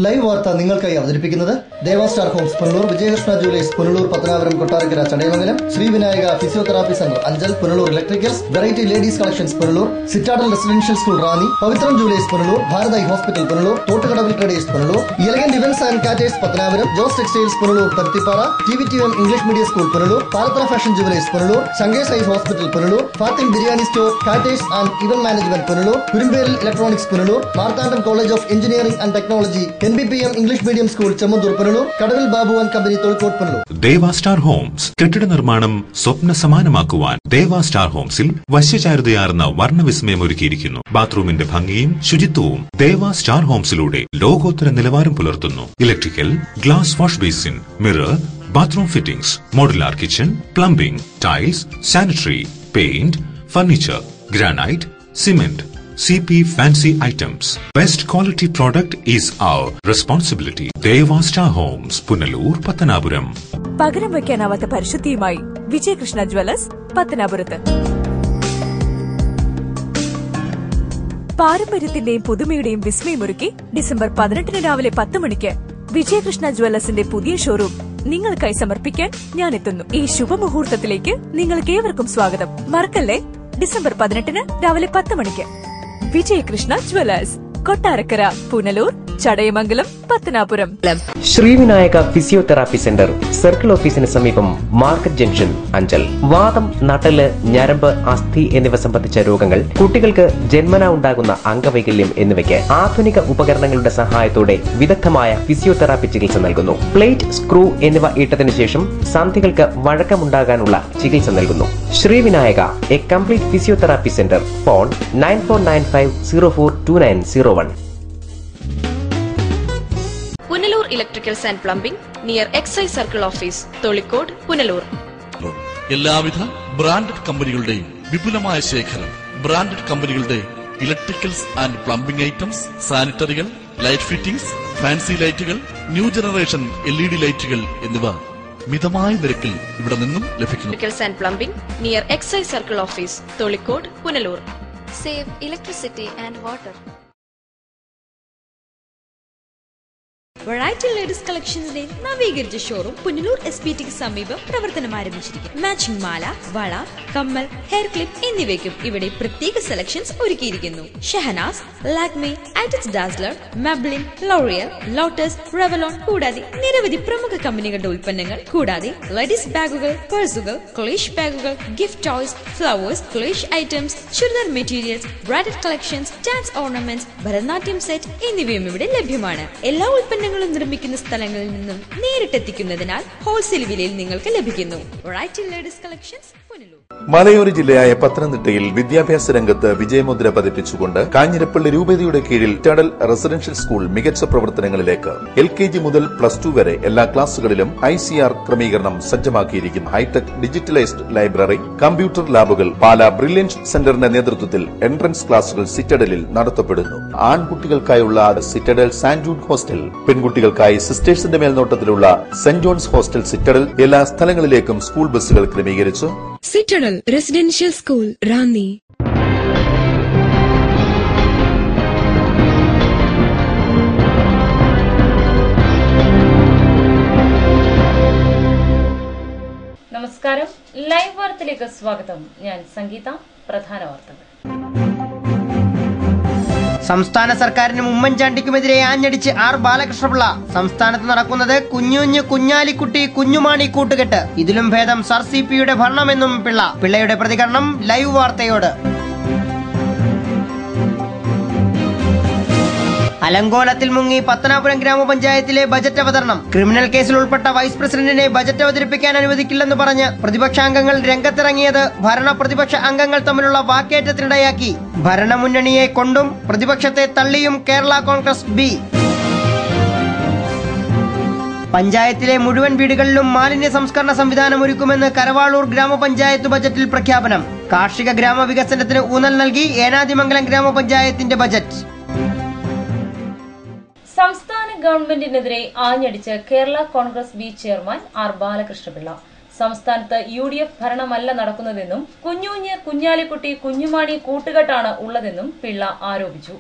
Live വാർത്ത നിങ്ങൾക്കായി അവതരിപ്പിക്കുന്നത് Deva star homes Punalur, Vijayakrishna jewellers Punalur, Pathanapuram, Kottarakkara, Chadayamangalam, Srivinayaka physiotherapy centre Anchal, Punalur electricals, variety ladies collections Punalur, Citadel residential school Ranni, Pavithram jewellers Punalur, ഭാരതായി hospital Punalur, Thottukadavil traders Punalur, elegant events and caterers Pathanapuram, Jose textiles Punalur Paruthippara, TVTM English medium school Punalur, Palathara fashion jewellers Punalur, Shankers eye hospital Punalur, Fathim biryani store, caterers and event management Punalur, Kurumbelil electronics Punalur, Marthandam college of engineering and technology, NBPM English medium school Chemmanthoor Punalur, Kadavil Babu and company Thozhikode Punalur. Deva star homes കെട്ടിട നിർമ്മാണം സ്വപ്ന സമാനമാക്കുവാൻ ദേവാ star ഹോംസിൽ വശ്യചാരുതയാർന്ന വർണ്ണവിസ്മയം ഒരുക്കിയിരിക്കുന്നു. ബാത്റൂമിന്റെ ഭംഗിയും ശുചിത്വവും ദേവാ star ഹോംസിലൂടെ ലോകോത്തര നിലവാരം പുലർത്തുന്നു. Electrical, glass wash basin, mirror, bathroom fittings, modular kitchen, plumbing, tiles, sanitary, paint, furniture, granite, cement, CP fancy items. Best quality product is our responsibility. Deva Star Homes, Punalur, Pattanapuram. പകരം വയ്ക്കാനാവാത്ത പരിശുദ്ധിയുമായി Vijayakrishna Jewellers പത്തനാപുരത്ത്. പാരമ്പര്യത്തിന്റെയും പുതുമയുടെയും വിസ്മയമൊരുക്കി December 18 രാവിലെ 10 മണിക്ക് വിജയകൃഷ്ണ ജ്വല്ലേഴ്സിന്റെ പുതിയ showroom നിങ്ങൾക്കായി സമർപ്പിക്കാൻ ഞാൻ എത്തുന്നു. ഈ ശുഭമുഹൂർത്തത്തിലേക്ക് നിങ്ങൾക്ക് ഏവർക്കും സ്വാഗതം. മറക്കല്ലേ, ഡിസംബർ 18 രാവിലെ 10 മണിക്ക് Vijayakrishna jewellers, Kottarakkara, Punalur, Chadayamangalam, Pathanapuram. Srivinayaka physiotherapy centre circle ഓഫീസിന് സമീപം മാർക്കറ്റ് ജംഗ്ഷൻ, അഞ്ചൽ. വാദം, നട്ടല്, ഞരമ്പ്, അസ്ഥി എന്നിവ സംബന്ധിച്ച രോഗങ്ങൾ, കുട്ടികൾക്ക് ജന്മനാ ഉണ്ടാകുന്ന അംഗവൈകല്യം എന്നിവയ്ക്ക് ആധുനിക ഉപകരണങ്ങളുടെ സഹായത്തോടെ വിദഗ്ധമായ ഫിസിയോതെറാപ്പി ചികിത്സ നൽകുന്നു. പ്ലേറ്റ്, സ്ക്രൂ എന്നിവ ഇട്ടതിനു ശേഷം സന്ധികൾക്ക് വഴക്കമുണ്ടാകാനുള്ള ചികിത്സ നൽകുന്നു. Srivinayaka, a complete physiotherapy centre. Phone 9495042901. Punalur electricals and plumbing near excise circle office, Tholikode, Punalur. എല്ലാവിധ ബ്രാൻഡഡ് കമ്പനികളുടെയും വിപുലമായ ശേഖരം. ബ്രാൻഡഡ് കമ്പനികളുടെ ഇലക്ട്രിക്കൽസ് ആൻഡ് പ്ലംബിംഗ് ഐറ്റംസ്, സാനിറ്ററികൾ, ലൈറ്റ് ഫിറ്റിംഗ്സ്, ഫാൻസി ലൈറ്റുകൾ, ന്യൂ ജനറേഷൻ LED ലൈറ്റുകൾ എന്നിവ മിതമായ നിരക്കിൽ ഇവിടെ നിന്നും ലഭിക്കുന്നു. Electricals and plumbing near excise circle office, Tholikode, Punalur. Save electricity and water. Variety ladies കളക്ഷൻസിന്റെ നവീകരിച്ച ഷോറൂം പുനലൂർ SPTക്ക് സമീപം പ്രവർത്തനം ആരംഭിച്ചിരിക്കുന്നു. മാച്ചിങ് മാല, വള, കമ്മൽ, ഹെയർ ക്ലിപ്പ് എന്നിവയ്ക്കും ഇവിടെ പ്രത്യേക സെലക്ഷൻസ് ഒരുക്കിയിരിക്കുന്നു. ഷഹനാസ്, ലാക്മേ, ആറ്റിക്സ് dazzler, Maybelline, L'Oreal, Lotus, Revlon കൂടാതെ നിരവധി പ്രമുഖ കമ്പനികളുടെ ഉൽപ്പന്നങ്ങൾ, കൂടാതെ ലേഡീസ് ബാഗുകൾ, പേഴ്സുകൾ, ക്ലേഷ് ബാഗുകൾ, ഗിഫ്റ്റ് ടോയ്സ്, ഫ്ലവേഴ്സ്, ക്ലേഷ് items, churidar materials, bridal collections, dance ornaments, Bharatanatyam set എന്നിവയും ഇവിടെ ലഭ്യമാണ്. എല്ലാ ഉൽപ്പന്നങ്ങളും നിർമ്മിക്കുന്ന സ്ഥലങ്ങളിൽ നിന്നും നേരിട്ടെത്തിക്കുന്നതിനാൽ ഹോൾസെയിൽ വിലയിൽ നിങ്ങൾക്ക് ലഭിക്കുന്നു. Variety ladies collections, Punalur. മലയോര ജില്ലയായ പത്തനംതിട്ടയിൽ വിദ്യാഭ്യാസ രംഗത്ത് വിജയമുദ്ര പതിപ്പിച്ചുകൊണ്ട് കാഞ്ഞിരപ്പള്ളി രൂപതയുടെ കീഴിൽ ടഡൽ റെസിഡൻഷ്യൽ സ്കൂൾ മികച്ച പ്രവർത്തനങ്ങളിലേക്ക്. LKG മുതൽ +2 വരെ എല്ലാ ക്ലാസുകളിലും ICR ക്രമീകരണം സജ്ജമാക്കിയിരിക്കുന്നു. ഹൈടെക് ഡിജിറ്റലൈസ്ഡ് ലൈബ്രറി, കമ്പ്യൂട്ടർ ലാബുകൾ. പാല ബ്രില്യൻസ് സെന്ററിന്റെ നേതൃത്വത്തിൽ എൻട്രൻസ് ക്ലാസുകൾ സിറ്റഡലിൽ നടത്തപ്പെടുന്നു. ആൺകുട്ടികൾക്കായുള്ള സിറ്റഡൽ സാന്റ് ജൂഡ് ഹോസ്റ്റൽ, പെൺകുട്ടികൾക്കായി സിസ്റ്റേഴ്സിന്റെ മേൽനോട്ടത്തിലുള്ള സെന്റ് ജോൺസ് ഹോസ്റ്റൽ സിറ്റഡൽ. എല്ലാ സ്ഥലങ്ങളിലേക്കും സ്കൂൾ ബസ്സുകൾ ക്രമീകരിച്ചു. Citadel residential school, Ranni. നമസ്കാരം, ലൈവ് വാർത്തയിലേക്ക് സ്വാഗതം. ഞാൻ സംഗീത. പ്രധാന വാർത്തകൾ. സംസ്ഥാന സർക്കാരിനും ഉമ്മൻചാണ്ടിക്കുമെതിരെ ആഞ്ഞടിച്ച് R. ബാലകൃഷ്ണപിള്ള. സംസ്ഥാനത്ത് നടക്കുന്നത് കുഞ്ഞുഞ്ഞു കുഞ്ഞാലിക്കുട്ടി കുഞ്ഞുമാണി കൂട്ടുകെട്ട്. ഇതിലും ഭേദം സർ CPയുടെ ഭരണമെന്നും പിള്ളയുടെ പ്രതികരണം ലൈവ് വാർത്തയോട്. അലങ്കോലത്തിൽ മുങ്ങി പത്തനാപുരം ഗ്രാമപഞ്ചായത്തിലെ ബജറ്റ് അവതരണം. ക്രിമിനൽ കേസിൽ ഉൾപ്പെട്ട വൈസ് പ്രസിഡന്റിനെ ബജറ്റ് അവതരിപ്പിക്കാൻ അനുവദിക്കില്ലെന്ന് പറഞ്ഞ് പ്രതിപക്ഷാംഗങ്ങൾ രംഗത്തിറങ്ങിയത് ഭരണ പ്രതിപക്ഷ അംഗങ്ങൾ തമ്മിലുള്ള വാക്കേറ്റത്തിനിടയാക്കി. ഭരണമുന്നണിയെ കൊണ്ടും പ്രതിപക്ഷത്തെ തള്ളിയും കേരള കോൺഗ്രസ് B. പഞ്ചായത്തിലെ മുഴുവൻ വീടുകളിലും മാലിന്യ സംസ്കരണ സംവിധാനം ഒരുക്കുമെന്ന് കരവാളൂർ ഗ്രാമപഞ്ചായത്ത് ബജറ്റിൽ പ്രഖ്യാപനം. കാർഷിക ഗ്രാമവികസനത്തിന് ഊന്നൽ നൽകി ഏനാദിമംഗലം ഗ്രാമപഞ്ചായത്തിന്റെ ബജറ്റ്. സംസ്ഥാന ഗവൺമെന്റിനെതിരെ ആഞ്ഞടിച്ച് Kerala Congress B chairman R. Balakrishna Pillai. സംസ്ഥാനത്ത് UDF ഭരണമല്ല നടക്കുന്നതെന്നും കുഞ്ഞാലിക്കുട്ടി കുഞ്ഞുമാണി കൂട്ടുകെട്ടാണ് ഉള്ളതെന്നും പിള്ള ആരോപിച്ചു.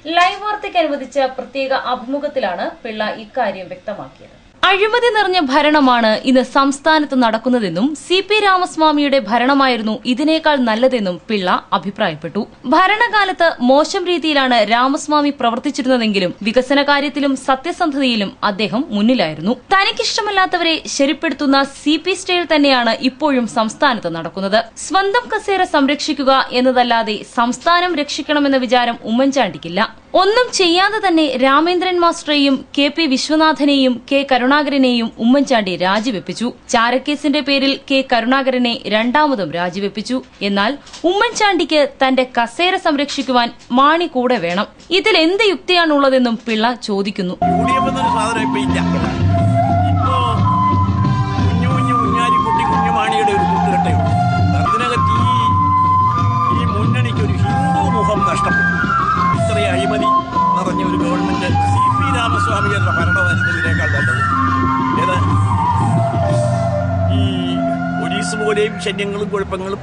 ലൈവ് വാർത്തയ്ക്ക് അനുവദിച്ച പ്രത്യേക അഭിമുഖത്തിലാണ് പിള്ള ഇക്കാര്യം വ്യക്തമാക്കിയത്. അഴിമതി നിറഞ്ഞ ഭരണമാണ് ഇന്ന് സംസ്ഥാനത്ത് നടക്കുന്നതെന്നും CP രാമസ്വാമിയുടെ ഭരണമായിരുന്നു ഇതിനേക്കാൾ നല്ലതെന്നും പിള്ള അഭിപ്രായപ്പെട്ടു. ഭരണകാലത്ത് മോശം രീതിയിലാണ് രാമസ്വാമി പ്രവർത്തിച്ചിരുന്നതെങ്കിലും വികസന കാര്യത്തിലും സത്യസന്ധതയിലും അദ്ദേഹം മുന്നിലായിരുന്നു. തനിക്കിഷ്ടമല്ലാത്തവരെ ശരിപ്പെടുത്തുന്ന CP സ്റ്റൈൽ തന്നെയാണ് ഇപ്പോഴും സംസ്ഥാനത്ത് നടക്കുന്നത്. സ്വന്തം കസേര സംരക്ഷിക്കുക എന്നതല്ലാതെ സംസ്ഥാനം രക്ഷിക്കണമെന്ന വിചാരം ഉമ്മൻചാണ്ടിക്കില്ല. ഒന്നും ചെയ്യാതെ തന്നെ രാമേന്ദ്രൻ മാസ്റ്ററെയും KP വിശ്വനാഥനെയും K കരുണാകരനെയും ഉമ്മൻചാണ്ടി രാജിവെപ്പിച്ചു. ചാരക്കേസിന്റെ പേരിൽ K കരുണാകരനെ രണ്ടാമതും രാജിവെപ്പിച്ചു. എന്നാൽ ഉമ്മൻചാണ്ടിക്ക് തന്റെ കസേര സംരക്ഷിക്കുവാൻ മാണി കൂടെ വേണം. ഇതിൽ എന്ത് യുക്തിയാണുള്ളതെന്നും പിള്ള ചോദിക്കുന്നു. അഴിമതി നിറഞ്ഞ ഒരു ഗവൺമെന്റ് CP രാമസ്വാമിയുടെ ഭരണമായിരുന്നതിനേക്കാൾ നല്ലത്. ഈ പോലീസ് പോലെയും ശല്യങ്ങളും കുഴപ്പങ്ങളും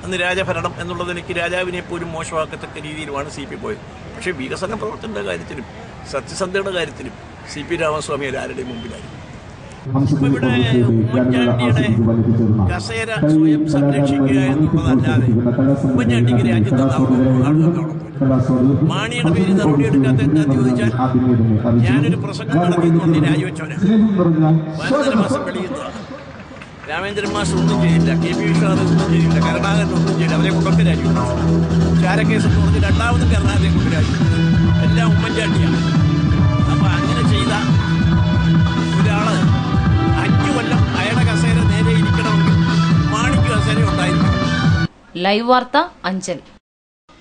അന്ന് രാജഭരണം എന്നുള്ളത് എനിക്ക് രാജാവിനെ പോലും മോശമാക്കത്തക്ക രീതിയിലുമാണ് CP പോയത്. പക്ഷേ വികസന പ്രവർത്തനങ്ങളുടെ കാര്യത്തിലും സത്യസന്ധതയുടെ കാര്യത്തിലും CP രാമസ്വാമി ആരുടെയും മുമ്പിലായിരുന്നു. ഇപ്പൊ ഇവിടെ ഉമ്മൻചാണ്ടിയുടെ കസേര സ്വയം സംരക്ഷിക്കുക എന്നുള്ളതല്ലാതെ ഉമ്മൻചാണ്ടിക്ക് രാജ്യത്തെ മാണിയുടെ പേര് നടപടിയെടുക്കാത്ത എന്താന്ന് ചോദിച്ചാൽ ഞാനൊരു പ്രസംഗം നടത്തിയെന്നുകൊണ്ട് രാജിവെച്ചവനാണ്. 15 മാസം വെളിയുന്നതാണ്. രാമേന്ദ്രൻ മാസ്റ്റർ ഒന്നും ചെയ്തില്ല, KP വിശ്വനാഥൻ ഒന്നും ചെയ്തില്ല, കരുണാകരൻ ഒന്നും ചെയ്തില്ല. അവരെ കൊണ്ടൊക്കെ രാജിവെച്ചു. ചാരക്കേസ് എന്ന് പറഞ്ഞ് രണ്ടാമതും കരുണാകരനെ കൊണ്ട് രാജിവെച്ചു. എല്ലാം ഉമ്മൻചാണ്ടിയാണ്. അപ്പൊ അങ്ങനെ ചെയ്ത ഒരാള് 5 കൊല്ലം അയാളുടെ കസേര നേരെ ഇരിക്കണമെങ്കിൽ മാണിക്ക് കസേര ഉണ്ടായിരിക്കണം. ലൈവ് വാർത്ത അഞ്ചൽ.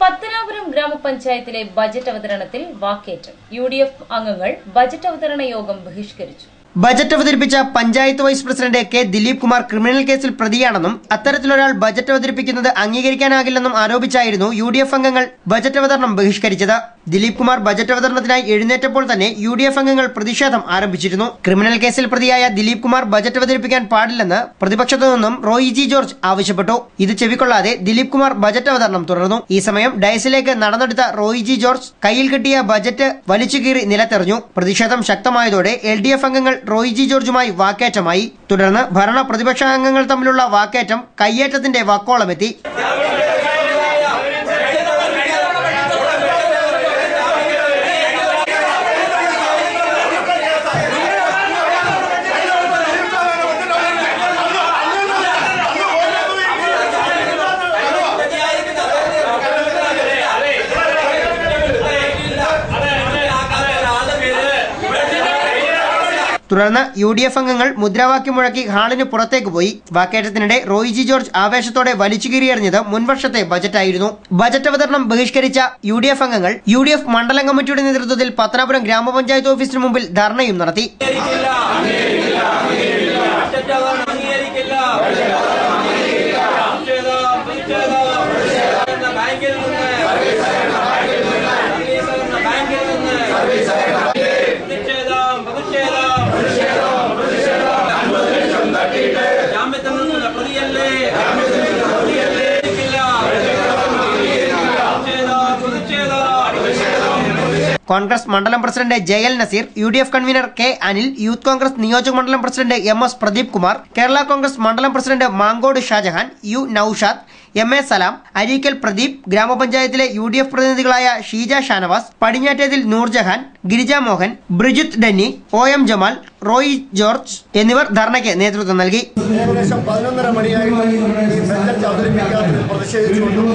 പത്തനാപുരം ഗ്രാമപഞ്ചായത്തിലെ ബജറ്റ് അവതരണത്തിൽ വാക്കേറ്റം. UDF അംഗങ്ങൾ ബജറ്റ് അവതരണ യോഗം ബഹിഷ്കരിച്ചു. ബജറ്റ് അവതരിപ്പിച്ച panchayat vice president K Dileep Kumar criminal കേസിൽ പ്രതിയാണെന്നും അത്തരത്തിലൊരാൾ ബജറ്റ് അവതരിപ്പിക്കുന്നത് അംഗീകരിക്കാനാകില്ലെന്നും ആരോപിച്ചായിരുന്നു UDF അംഗങ്ങൾ ബജറ്റ് അവതരണം ബഹിഷ്കരിച്ചത്. ദിലീപ് കുമാർ ബജറ്റ് അവതരണത്തിനായി എഴുന്നേറ്റപ്പോൾ തന്നെ UDF അംഗങ്ങൾ പ്രതിഷേധം ആരംഭിച്ചിരുന്നു. ക്രിമിനൽ കേസിൽ പ്രതിയായ ദിലീപ് കുമാർ ബജറ്റ് അവതരിപ്പിക്കാൻ പാടില്ലെന്ന് പ്രതിപക്ഷത്തു നിന്നും റോയി ജി ജോർജ് ആവശ്യപ്പെട്ടു. ഇത് ചെവിക്കൊള്ളാതെ ദിലീപ് കുമാർ ബജറ്റ് അവതരണം തുടർന്നു. ഈ സമയം ഡയസിലേക്ക് നടന്നെടുത്ത റോയി ജി ജോർജ് കയ്യിൽ കിട്ടിയ ബജറ്റ് വലിച്ചുകീറി നിലത്തെറിഞ്ഞു. പ്രതിഷേധം ശക്തമായതോടെ LDF അംഗങ്ങൾ റോയി ജി ജോർജുമായി വാക്കേറ്റമായി. തുടർന്ന് ഭരണ പ്രതിപക്ഷ അംഗങ്ങൾ തമ്മിലുള്ള വാക്കേറ്റം കയ്യേറ്റത്തിന്റെ വക്കോളമെത്തി. തുടർന്ന് UDF അംഗങ്ങൾ മുദ്രാവാക്യം മുഴക്കി ഹാളിന് പുറത്തേക്ക് പോയി. വാക്കേറ്റത്തിനിടെ റോയി ജി ജോർജ് ആവേശത്തോടെ വലിച്ചുകീറിയെറിഞ്ഞത് മുൻവർഷത്തെ ബജറ്റായിരുന്നു. ബജറ്റ് അവതരണം ബഹിഷ്കരിച്ച UDF അംഗങ്ങൾ UDF മണ്ഡലം കമ്മിറ്റിയുടെ നേതൃത്വത്തിൽ പത്തനാപുരം ഗ്രാമപഞ്ചായത്ത് ഓഫീസിന് മുമ്പിൽ ധർണയും നടത്തി. കോൺഗ്രസ് മണ്ഡലം president JL Nazeer, UDF convener K Anil, youth Congress നിയോജക മണ്ഡലം പ്രസിഡന്റ് MS പ്രദീപ് കുമാർ, കേരള കോൺഗ്രസ് മണ്ഡലം president Mankode Shajahan, U Noushad, MA Salam, Areekkal Pradeep, ഗ്രാമപഞ്ചായത്തിലെ UDF പ്രതിനിധികളായ ഷീജ ഷാനവാസ്, പടിഞ്ഞാറ്റേതിൽ നൂർജഹാൻ, ഗിരിജ മോഹൻ, ബ്രിജിത്ത് ഡെന്നി, OM ജമാൽ, റോയി ജോർജ് എന്നിവർ ധർണയ്ക്ക് നേതൃത്വം നൽകി. ഏകദേശം 11:30 മണിയായിട്ട് ഈ ബജറ്റ് അവതരിപ്പിക്കാത്തതിൽ പ്രതിഷേധിച്ചുകൊണ്ടും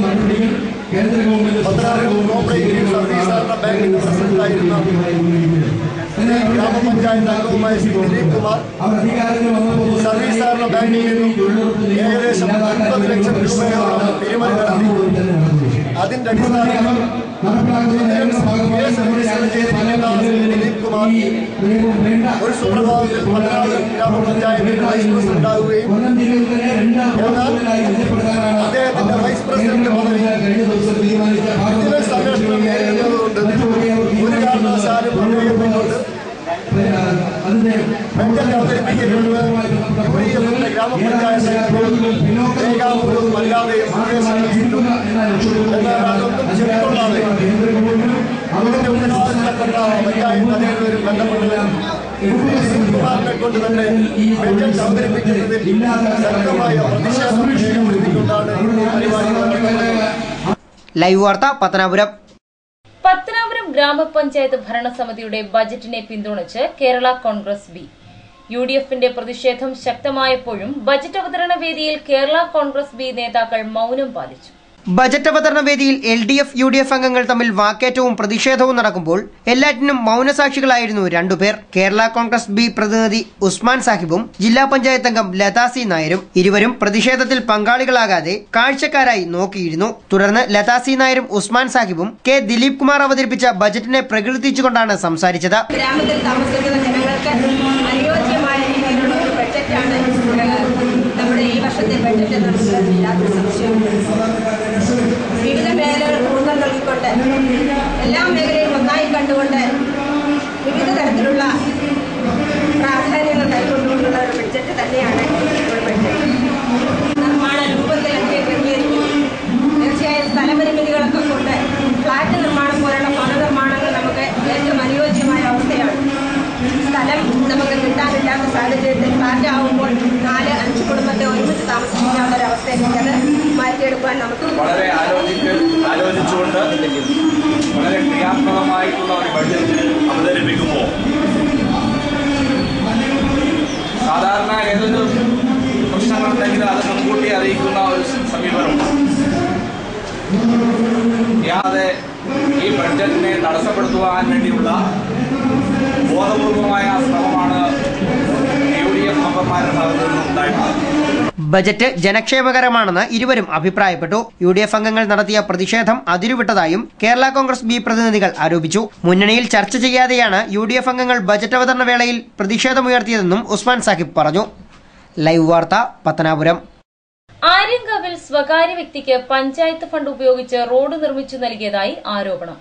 പത്തനാപുരം കോപ്പറേറ്റീവ് സർവീസ് സഹകരണ ബാങ്കിന്റെ പ്രസിഡന്റായിരുന്ന ഗ്രാമപഞ്ചായത്ത് അംഗവുമായ ശ്രീ ദിലീപ് കുമാർ സർവീസ് സഹകരണ ബാങ്കിൽ നിന്നും ഏകദേശം 50 ലക്ഷം രൂപയോളം പിരിമറി നടത്തി. അതിന്റെ അടിസ്ഥാനത്തിൽ ദിലീപ് കുമാർ ഒരു സുപ്രഭാതത്തിൽ പത്തനാപുരം ഗ്രാമപഞ്ചായത്തിൽ വൈസ് പ്രസിഡന്റ് ആകുകയും എന്നാൽ അദ്ദേഹത്തിന്റെ വൈസ് പ്രസിഡന്റ് പദവി വിജിലൻസ് അന്വേഷണം നേരിടുന്നതുകൊണ്ട് ഒരു കാരണവശാലും അദ്ദേഹത്തിനോട് ബജറ്റ് അവതരിപ്പിക്കരുത് UDFന്റെ ഗ്രാമപഞ്ചായത്ത് രേഖാമൂലവും അല്ലാതെയും നിർദ്ദേശം നൽകിയിട്ടു. എന്നാൽ അതൊന്നും ചെവിക്കൊള്ളാതെ അതിന്റെ ബന്ധപ്പെട്ട പഞ്ചായത്ത് അധികൃതരും ബന്ധപ്പെട്ടവരും കുമാറിനെ കൊണ്ട് തന്നെ ബഡ്ജറ്റ് അവതരിപ്പിക്കുന്നതിൽ ശക്തമായ പ്രതിഷേധം രേഖപ്പെടുത്തിക്കൊണ്ടാണ് പരിപാടി നടക്കുന്നത്. ലൈവ് വാർത്ത പത്തനാപുരം. പത്തനാപുരം ഗ്രാമപഞ്ചായത്ത് ഭരണസമിതിയുടെ ബജറ്റിനെ പിന്തുണച്ച് കേരള കോൺഗ്രസ് ബി. UDFന്റെ പ്രതിഷേധം ശക്തമായപ്പോഴും ബജറ്റ് അവതരണ വേദിയിൽ കേരള കോൺഗ്രസ് ബി നേതാക്കൾ മൗനം പാലിച്ചു. ബജറ്റ് അവതരണ വേദിയിൽ LDF UDF അംഗങ്ങൾ തമ്മിൽ വാക്കേറ്റവും പ്രതിഷേധവും നടക്കുമ്പോൾ എല്ലാറ്റിനും മൗനസാക്ഷികളായിരുന്നു രണ്ടുപേർ. കേരള കോൺഗ്രസ് ബി പ്രതിനിധി ഉസ്മാൻ സാഹിബും ജില്ലാ പഞ്ചായത്ത് അംഗം ലതാസി നായരും. ഇരുവരും പ്രതിഷേധത്തിൽ പങ്കാളികളാകാതെ കാഴ്ചക്കാരായി നോക്കിയിരുന്നു. തുടർന്ന് ലതാസി നായരും ഉസ്മാൻ സാഹിബും കെ ദിലീപ് കുമാർ അവതരിപ്പിച്ച ബജറ്റിനെ പ്രകീർത്തിച്ചുകൊണ്ടാണ് സംസാരിച്ചത്. ഗ്രാമത്തിൽ താമസിക്കുന്ന ജനങ്ങൾക്ക് അനുയോജ്യമായ രീതിയിലുള്ള ഒരു ബഡ്ജറ്റാണ് നമ്മുടെ ഈ വർഷത്തെ ബഡ്ജറ്റ് എന്നുള്ളത് യാതൊരു സംശയവുമില്ല. വിവിധ മേഖലകൾ ഊന്നൽ നൽകിക്കൊണ്ട് എല്ലാ മേഖലയും ഒന്നായി കണ്ടുകൊണ്ട് വിവിധ തരത്തിലുള്ള പ്രാധാന്യങ്ങൾ കൈക്കൊണ്ടുകൊണ്ടുള്ള ഒരു ബഡ്ജറ്റ് തന്നെയാണ് ഒരു ബഡ്ജറ്റ്. നിർമ്മാണ രൂപത്തിലൊക്കെ ക്രമീകരിക്കുന്നു. തീർച്ചയായും സ്ഥലപരിമിതികളൊക്കെ കൊണ്ട് ഫ്ലാറ്റ് നിർമ്മാണം പോലുള്ള ഭവന നിർമ്മാണങ്ങൾ നമുക്ക് ഏറ്റവും അനുയോജ്യമായ അവസ്ഥയാണ്. സ്ഥലം നമുക്ക് കിട്ടാനില്ലാത്ത സാഹചര്യത്തിൽ ഫ്ലാറ്റ് ആവുമ്പോൾ 4-5 കുടുംബത്തെ ഒരുമിച്ച് താമസിക്കാനുള്ള ഒരു അവസ്ഥയിലേക്ക് അത് മാറ്റിയെടുക്കാൻ നമുക്ക് വളരെ ആലോചിച്ചുകൊണ്ട് വളരെ ക്രിയാത്മകമായിട്ടുള്ള ഒരു ബഡ്ജറ്റ് അവതരിപ്പിക്കുമ്പോൾ സാധാരണ ഏതൊരു പ്രശ്നങ്ങളുണ്ടെങ്കിൽ അത് മുൻകൂട്ടി അറിയിക്കുന്ന ഒരു സമീപനമുണ്ട്. യാതെ ഈ ബഡ്ജറ്റിനെ തടസ്സപ്പെടുത്തുവാൻ വേണ്ടിയുള്ള ബോധപൂർവമായ ശ്രമമാണ് UDF മെമ്പർമാരുടെ ഭാഗത്തു നിന്നുണ്ടായിട്ടുള്ളത്. ബജറ്റ് ജനക്ഷേമകരമാണെന്ന് ഇരുവരും അഭിപ്രായപ്പെട്ടു. UDF അംഗങ്ങൾ നടത്തിയ പ്രതിഷേധം അതിരുവിട്ടതായും കേരള കോൺഗ്രസ് ബി പ്രതിനിധികൾ ആരോപിച്ചു. മുന്നണിയിൽ ചർച്ച ചെയ്യാതെയാണ് UDF അംഗങ്ങൾ ബജറ്റ് അവതരണ വേളയിൽ പ്രതിഷേധമുയർത്തിയതെന്നും ഉസ്മാൻ സാഹിബ് പറഞ്ഞു. ലൈവ് വാർത്ത പത്തനാപുരം. ആര്യങ്കാവിൽ സ്വകാര്യ വ്യക്തിക്ക് പഞ്ചായത്ത് ഫണ്ട് ഉപയോഗിച്ച് റോഡ് നിർമ്മിച്ചു നൽകിയതായി ആരോപണം.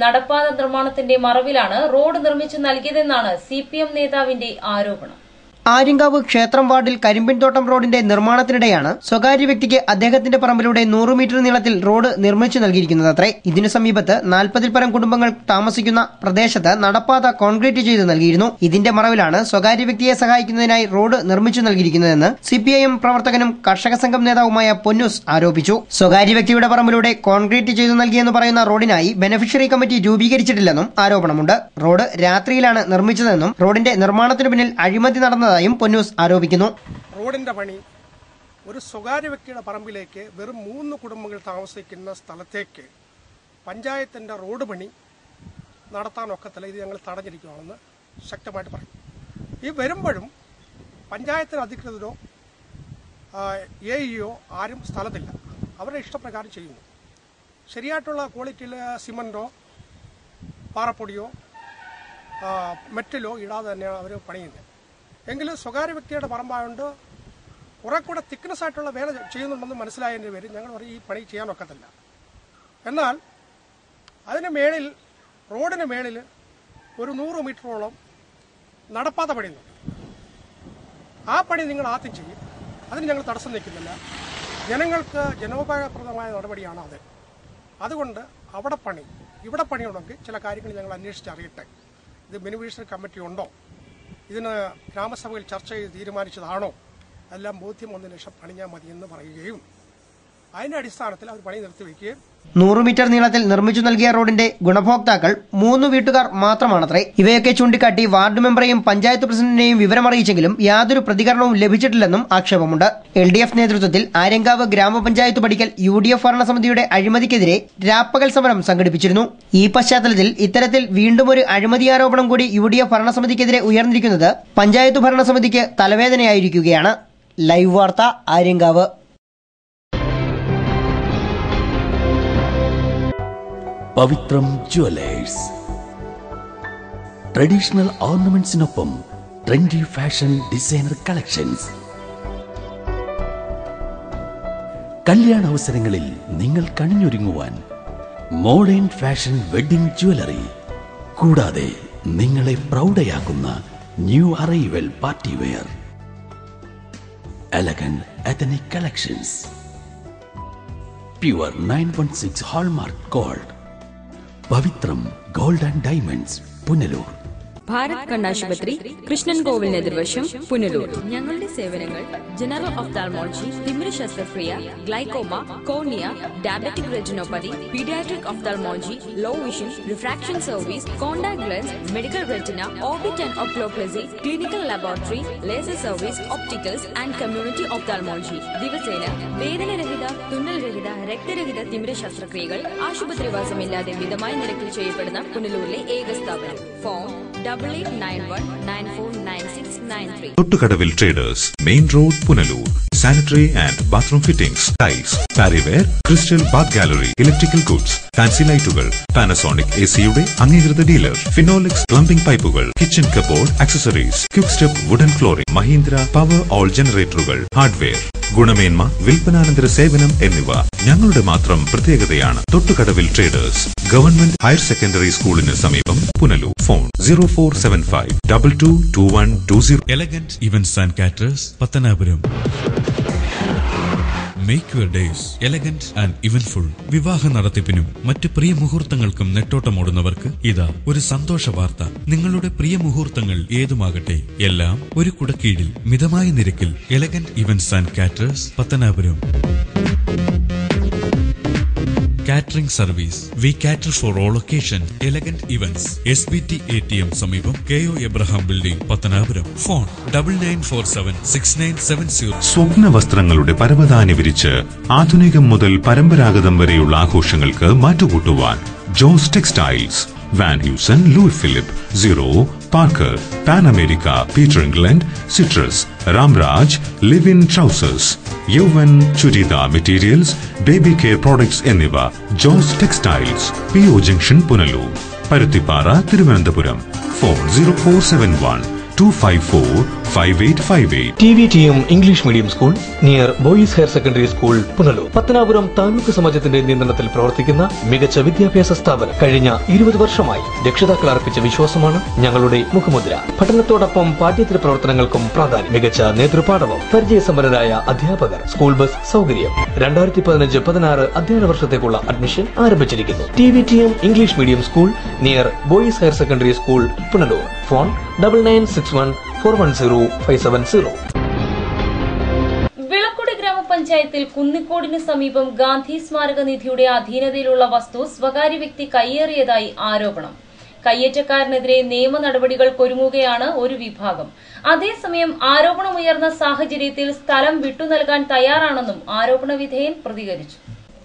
നടപ്പാത നിർമ്മാണത്തിന്റെ മറവിലാണ് റോഡ് നിർമ്മിച്ചു നൽകിയതെന്നാണ് CPM നേതാവിന്റെ ആരോപണം. ആര്യങ്കാവ് ക്ഷേത്രം വാർഡിൽ കരിമ്പിൻതോട്ടം റോഡിന്റെ നിർമ്മാണത്തിനിടെയാണ് സ്വകാര്യ വ്യക്തിക്ക് അദ്ദേഹത്തിന്റെ പറമ്പിലൂടെ 100 മീറ്റർ നീളത്തിൽ റോഡ് നിർമ്മിച്ചു നൽകിയിരിക്കുന്നതത്രേ. ഇതിനു സമീപത്ത് 40-ൽ പരം കുടുംബങ്ങൾ താമസിക്കുന്ന പ്രദേശത്ത് നടപ്പാത കോൺക്രീറ്റ് ചെയ്ത് നൽകിയിരുന്നു. ഇതിന്റെ മറവിലാണ് സ്വകാര്യ വ്യക്തിയെ സഹായിക്കുന്നതിനായി റോഡ് നിർമ്മിച്ചു നൽകിയിരിക്കുന്നതെന്ന് CPIM പ്രവർത്തകനും കർഷക സംഘം നേതാവുമായ പൊന്നൂസ് ആരോപിച്ചു. സ്വകാര്യ വ്യക്തിയുടെ പറമ്പിലൂടെ കോൺക്രീറ്റ് ചെയ്തു നൽകിയെന്ന് പറയുന്ന റോഡിനായി ബെനഫിഷ്യറി കമ്മിറ്റി രൂപീകരിച്ചിട്ടില്ലെന്നും ആരോപണമുണ്ട്. റോഡ് രാത്രിയിലാണ് നിർമ്മിച്ചതെന്നും റോഡിന്റെ നിർമ്മാണത്തിനു പിന്നിൽ അഴിമതി നടന്നതായി പൊന്നൂസ് ആരോപിക്കുന്നു. റോഡിന്റെ പണി ഒരു സ്വകാര്യ വ്യക്തിയുടെ പറമ്പിലേക്ക് വെറും 3 കുടുംബങ്ങൾ താമസിക്കുന്ന സ്ഥലത്തേക്ക് പഞ്ചായത്തിന്റെ റോഡ് പണി നടത്താനൊക്കത്തില്ല. ഇത് ഞങ്ങൾ തടഞ്ഞിരിക്കുകയാണെന്ന് ശക്തമായിട്ട് പറയും. ഈ വരുമ്പോഴും പഞ്ചായത്തിന് അധികൃതരോ AEO ആരും സ്ഥലത്തില്ല. അവരുടെ ഇഷ്ടപ്രകാരം ചെയ്യുന്നു. ശരിയായിട്ടുള്ള ക്വാളിറ്റിയിൽ സിമന്റോ പാറപ്പൊടിയോ മെറ്റലോ ഇടാതെ തന്നെയാണ് അവർ പണിയുന്നത്. എങ്കിലും സ്വകാര്യ വ്യക്തിയുടെ പറമ്പായതുകൊണ്ട് കുറെ കൂടെ തിക്നെസ് ആയിട്ടുള്ള വേല ചെയ്യുന്നുണ്ടെന്ന് മനസ്സിലായതിൻ്റെ പേര് ഞങ്ങൾ പറയും ഈ പണി ചെയ്യാനൊക്കത്തില്ല. എന്നാൽ അതിന് മേളിൽ റോഡിന് മേളിൽ ഒരു 100 മീറ്ററോളം നടപ്പാത പണിയുന്നുണ്ട്. ആ പണി നിങ്ങൾ ആദ്യം ചെയ്യും. അതിന് ഞങ്ങൾ തടസ്സം നിൽക്കുന്നില്ല. ജനങ്ങൾക്ക് ജനോപകാരപ്രദമായ നടപടിയാണ് അത്. അതുകൊണ്ട് അവിടെ പണി ഇവിടെ പണിയുണ്ടെങ്കിൽ ചില കാര്യങ്ങൾ ഞങ്ങൾ അന്വേഷിച്ചറിയട്ടെ. ഇത് ബെനിഫിഷ്യറി കമ്മിറ്റി ഉണ്ടോ, ഇതിന് ഗ്രാമസഭയിൽ ചർച്ച ചെയ്ത് തീരുമാനിച്ചതാണോ, എല്ലാം ബോധ്യം വന്നതിന് ശേഷം പണിഞ്ഞാൽ മതിയെന്ന് പറയുകയും അതിന്റെ അടിസ്ഥാനത്തിൽ അവർ പണി നിർത്തിവെക്കുകയും 100 മീറ്റർ നീളത്തിൽ നിർമ്മിച്ചു നൽകിയ റോഡിന്റെ ഗുണഭോക്താക്കൾ 3 വീട്ടുകാർ മാത്രമാണത്രേ. ഇവയൊക്കെ ചൂണ്ടിക്കാട്ടി വാർഡ് മെമ്പറെയും പഞ്ചായത്ത് പ്രസിഡന്റിനെയും വിവരമറിയിച്ചെങ്കിലും യാതൊരു പ്രതികരണവും ലഭിച്ചിട്ടില്ലെന്നും ആക്ഷേപമുണ്ട്. LDF നേതൃത്വത്തിൽ ആര്യങ്കാവ് ഗ്രാമപഞ്ചായത്ത് പടിക്കൽ UDF ഭരണസമിതിയുടെ അഴിമതിക്കെതിരെ രാപ്പകൽ സമരം സംഘടിപ്പിച്ചിരുന്നു. ഈ പശ്ചാത്തലത്തിൽ ഇത്തരത്തിൽ വീണ്ടും ഒരു അഴിമതി ആരോപണം കൂടി UDF ഭരണസമിതിക്കെതിരെ ഉയർന്നിരിക്കുന്നത് പഞ്ചായത്ത് ഭരണസമിതിക്ക് തലവേദനയായിരിക്കുകയാണ്. ലൈവ് വാർത്ത ആര്യങ്കാവ്. പവിത്രം ജുവലേഴ്സ് ട്രഡീഷണൽ ഓർണമെന്റ്സിനൊപ്പം ട്രെൻഡി ഫാഷൻ ഡിസൈനർ കളക്ഷൻസ്. കല്യാണ അവസരങ്ങളിൽ നിങ്ങൾ കണിഞ്ഞൊരുങ്ങുവാൻ മോഡേൺ ഫാഷൻ വെഡിംഗ് ജ്വല്ലറി, കൂടാതെ നിങ്ങളെ പ്രൗഢയാക്കുന്ന new arrival party wear, elegant ethnic collections, pure 916 hallmark gold. Pavithram gold and diamonds Punalur. Bharat കണ്ണാശുപത്രി കൃഷ്ണൻ കോവിലിന് എതിർവശം പുനലൂർ. ഞങ്ങളുടെ സേവനങ്ങൾ ജനറൽ ഒഫ്താൽമോളജി, തിമിര ശസ്ത്രക്രിയ, glaucoma, cornea, diabetic retinopathy, paediatric ophthalmology, low vision, refraction service, contact lens, medical retina, orbit and oculoplasty, clinical laboratory, laser service, opticals and community ophthalmology. ദിവസേന വേദനരഹിത, തുന്നൽരഹിത, രക്തരഹിത തിമിര ശസ്ത്രക്രിയകൾ ആശുപത്രിവാസമില്ലാതെ മിതമായ നിരക്കിൽ ചെയ്യപ്പെടുന്ന പുനലൂരിലെ ഏക സ്ഥാപനം. Phone Thottukadavil traders, main road, Punalur. Sanitary and bathroom fittings, tiles, Parryware, crystal bath gallery, electrical goods, fancy ലൈറ്റുകൾ, പാനസോണിക് എസിയുടെ അംഗീകൃത ഡീലർ, ഫിനോലിക്സ് പ്ലംബിംഗ് പൈപ്പുകൾ, kitchen cupboard accessories, quick step wooden flooring, Mahindra Powerol ജനറേറ്ററുകൾ, ഹാർഡ്വെയർ, ഗുണമേന്മ, വിൽപ്പനാനന്തര സേവനം എന്നിവ ഞങ്ങളുടെ മാത്രം പ്രത്യേകതയാണ്. Thottukadavil traders, government higher secondary സ്കൂളിന് സമീപം, Punalur. Phone 0475222120. Elegant events and caterers, Pathanapuram. Make your days elegant and eventful. വിവാഹ നടത്തിപ്പിനും മറ്റ് പ്രിയ മുഹൂർത്തങ്ങൾക്കും നെട്ടോട്ടമോടുന്നവർക്ക് ഇതാ ഒരു സന്തോഷ വാർത്ത. നിങ്ങളുടെ പ്രിയ മുഹൂർത്തങ്ങൾ ഏതുമാകട്ടെ, എല്ലാം ഒരു കുടക്കീഴിൽ മിതമായ നിരക്കിൽ. Elegant events and caterers, Pathanapuram. Catering service. We cater for all occasion. Elegant events, SBT ATM സമീപം, KO Abraham building, Pathanapuram. Phone 99476970. സ്വപ്ന വസ്ത്രങ്ങളുടെ പരവതാനി വിരിച്ച് ആധുനികം മുതൽ പരമ്പരാഗതം വരെയുള്ള ആഘോഷങ്ങൾക്ക് മാറ്റുകൂട്ടുവാൻ Jose textiles, Van Heusen, Louis Philippe, Zero, Parker, Pan America, Peter England, Citrus, Ramraj, Livin trousers, Yauvan churidar materials, baby care products എന്നിവ. Jose textiles, PO junction, Punalur. Paruthippara, Thiruvananthapuram. Phone 0471-254-5858. TVTM English medium school near boys higher secondary school, Punalur. Pathanapuram taluk സമാജത്തിന്റെ നിയന്ത്രണത്തിൽ പ്രവർത്തിക്കുന്ന മികച്ച വിദ്യാഭ്യാസ സ്ഥാപനം. കഴിഞ്ഞ 20 വർഷമായി രക്ഷിതാക്കൾ അർപ്പിച്ച വിശ്വാസമാണ് ഞങ്ങളുടെ മുഖമുദ്ര. പഠനത്തോടൊപ്പം പാഠ്യേതര പ്രവർത്തനങ്ങൾക്കും പ്രാധാന്യം. മികച്ച നേതൃപാഠവും പരിചയസമ്പന്നരായ അധ്യാപകർ, സ്കൂൾ ബസ് സൗകര്യം. 2015-16 അധ്യയന വർഷത്തേക്കുള്ള അഡ്മിഷൻ ആരംഭിച്ചിരിക്കുന്നു. TVTM English medium school near boys higher secondary school, Punalur. Phone 9961410570. Vilakkudi ഗ്രാമപഞ്ചായത്തിൽ കുന്നിക്കോടിന് സമീപം ഗാന്ധി സ്മാരക നിധിയുടെ അധീനതയിലുള്ള വസ്തു സ്വകാര്യ വ്യക്തി കയ്യേറിയതായി ആരോപണം. കയ്യേറ്റക്കാരനെതിരെ നിയമ നടപടികൾക്കൊരുങ്ങുകയാണ് ഒരു വിഭാഗം. അതേസമയം ആരോപണമുയർന്ന സാഹചര്യത്തിൽ സ്ഥലം വിട്ടുനൽകാൻ തയ്യാറാണെന്നും ആരോപണ വിധേയൻ പ്രതികരിച്ചു.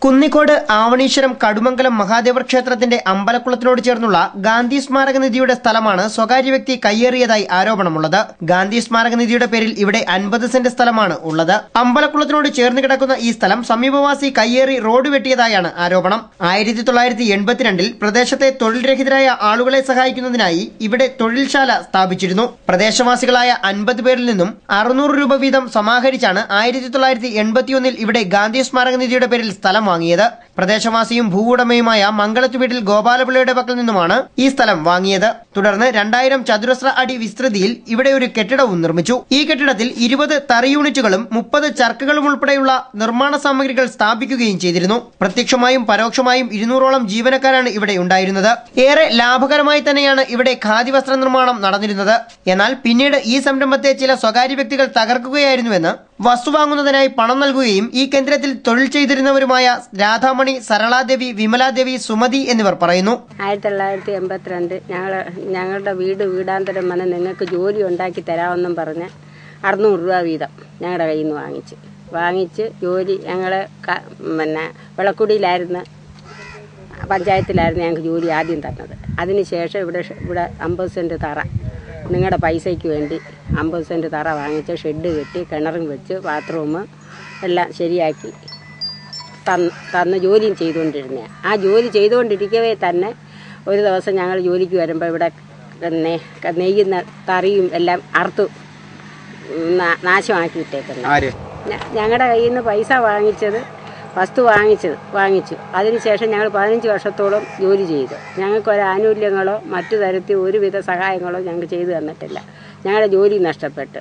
കുന്നിക്കോട് ആവണീശ്വരം കടുമംഗലം മഹാദേവർ ക്ഷേത്രത്തിന്റെ അമ്പലക്കുളത്തിനോട് ചേർന്നുള്ള ഗാന്ധി സ്മാരക നിധിയുടെ സ്ഥലമാണ് സ്വകാര്യ വ്യക്തി കയ്യേറിയതായി ആരോപണമുള്ളത്. ഗാന്ധി സ്മാരക നിധിയുടെ പേരിൽ ഇവിടെ 50 സെന്റ് സ്ഥലമാണ് ഉള്ളത്. അമ്പലക്കുളത്തിനോട് ചേർന്ന് കിടക്കുന്ന ഈ സ്ഥലം സമീപവാസി കയ്യേറി റോഡ് വെട്ടിയതായാണ് ആരോപണം. 1982 പ്രദേശത്തെ തൊഴിൽ രഹിതരായ ആളുകളെ സഹായിക്കുന്നതിനായി ഇവിടെ തൊഴിൽശാല സ്ഥാപിച്ചിരുന്നു. പ്രദേശവാസികളായ 50 പേരിൽ നിന്നും 600 രൂപ വീതം സമാഹരിച്ചാണ് 1981 ഇവിടെ ഗാന്ധി സ്മാരക നിധിയുടെ പേരിൽ സ്ഥലം വാങ്ങിയത്. പ്രദേശവാസിയും ഭൂവുടമയുമായ മംഗളത്ത് വീട്ടിൽ ഗോപാലപിള്ളയുടെ പക്കൽ നിന്നുമാണ് ഈ സ്ഥലം വാങ്ങിയത്. തുടർന്ന് 2000 ചതുരശ്ര അടി വിസ്തൃതിയിൽ ഇവിടെ ഒരു കെട്ടിടവും നിർമ്മിച്ചു. ഈ കെട്ടിടത്തിൽ 20 തറി യൂണിറ്റുകളും 30 ചർക്കുകളും ഉൾപ്പെടെയുള്ള നിർമ്മാണ സാമഗ്രികൾ സ്ഥാപിക്കുകയും ചെയ്തിരുന്നു. പ്രത്യക്ഷമായും പരോക്ഷമായും 200ഓളം ജീവനക്കാരാണ് ഇവിടെ ഉണ്ടായിരുന്നത്. ഏറെ ലാഭകരമായി തന്നെയാണ് ഇവിടെ ഖാദി വസ്ത്ര നിർമ്മാണം നടന്നിരുന്നത്. എന്നാൽ പിന്നീട് ഈ സംരംഭത്തെ ചില സ്വകാര്യ വ്യക്തികൾ തകർക്കുകയായിരുന്നുവെന്ന് വസ്തു വാങ്ങുന്നതിനായി പണം നൽകുകയും ഈ കേന്ദ്രത്തിൽ തൊഴിൽ ചെയ്തിരുന്നവരുമായ രാധാമണി, സരളാദേവി, വിമലാദേവി, സുമതി എന്നിവർ പറയുന്നു. 1982 ഞങ്ങളുടെ വീടാന്തരം വന്ന് നിങ്ങൾക്ക് ജോലി ഉണ്ടാക്കി തരാമെന്നും പറഞ്ഞ് 600 രൂപ വീതം ഞങ്ങളുടെ കയ്യിൽ നിന്ന് വാങ്ങിച്ച് ജോലി ഞങ്ങൾ വിളക്കുടിയിലായിരുന്നു, പഞ്ചായത്തിലായിരുന്നു ഞങ്ങൾക്ക് ജോലി ആദ്യം തന്നത്. അതിനുശേഷം ഇവിടെ 50 സെന്റ് തറ നിങ്ങളുടെ പൈസയ്ക്ക് വേണ്ടി 50 സെന്റ് തറ വാങ്ങിച്ച് ഷെഡ് കെട്ടി കിണറും വെച്ച് ബാത്റൂം എല്ലാം ശരിയാക്കി തന്ന് ജോലിയും ചെയ്തുകൊണ്ടിരുന്നത്. ആ ജോലി ചെയ്തുകൊണ്ടിരിക്കവേ തന്നെ ഒരു ദിവസം ഞങ്ങൾ ജോലിക്ക് വരുമ്പോൾ ഇവിടെ നെയ്യുന്ന തറിയും എല്ലാം അറുത്തു നാശമാക്കി വിട്ടേക്കുന്നത്. ഞങ്ങളുടെ കയ്യിൽ നിന്ന് പൈസ വസ്തു വാങ്ങിച്ചു. അതിനുശേഷം ഞങ്ങൾ 15 വർഷത്തോളം ജോലി ചെയ്തു. ഞങ്ങൾക്കൊരു ആനുകൂല്യങ്ങളോ മറ്റു തരത്തിൽ ഒരുവിധ സഹായങ്ങളോ ഞങ്ങൾക്ക് ചെയ്തു തന്നിട്ടില്ല. ഞങ്ങളുടെ ജോലി നഷ്ടപ്പെട്ടു.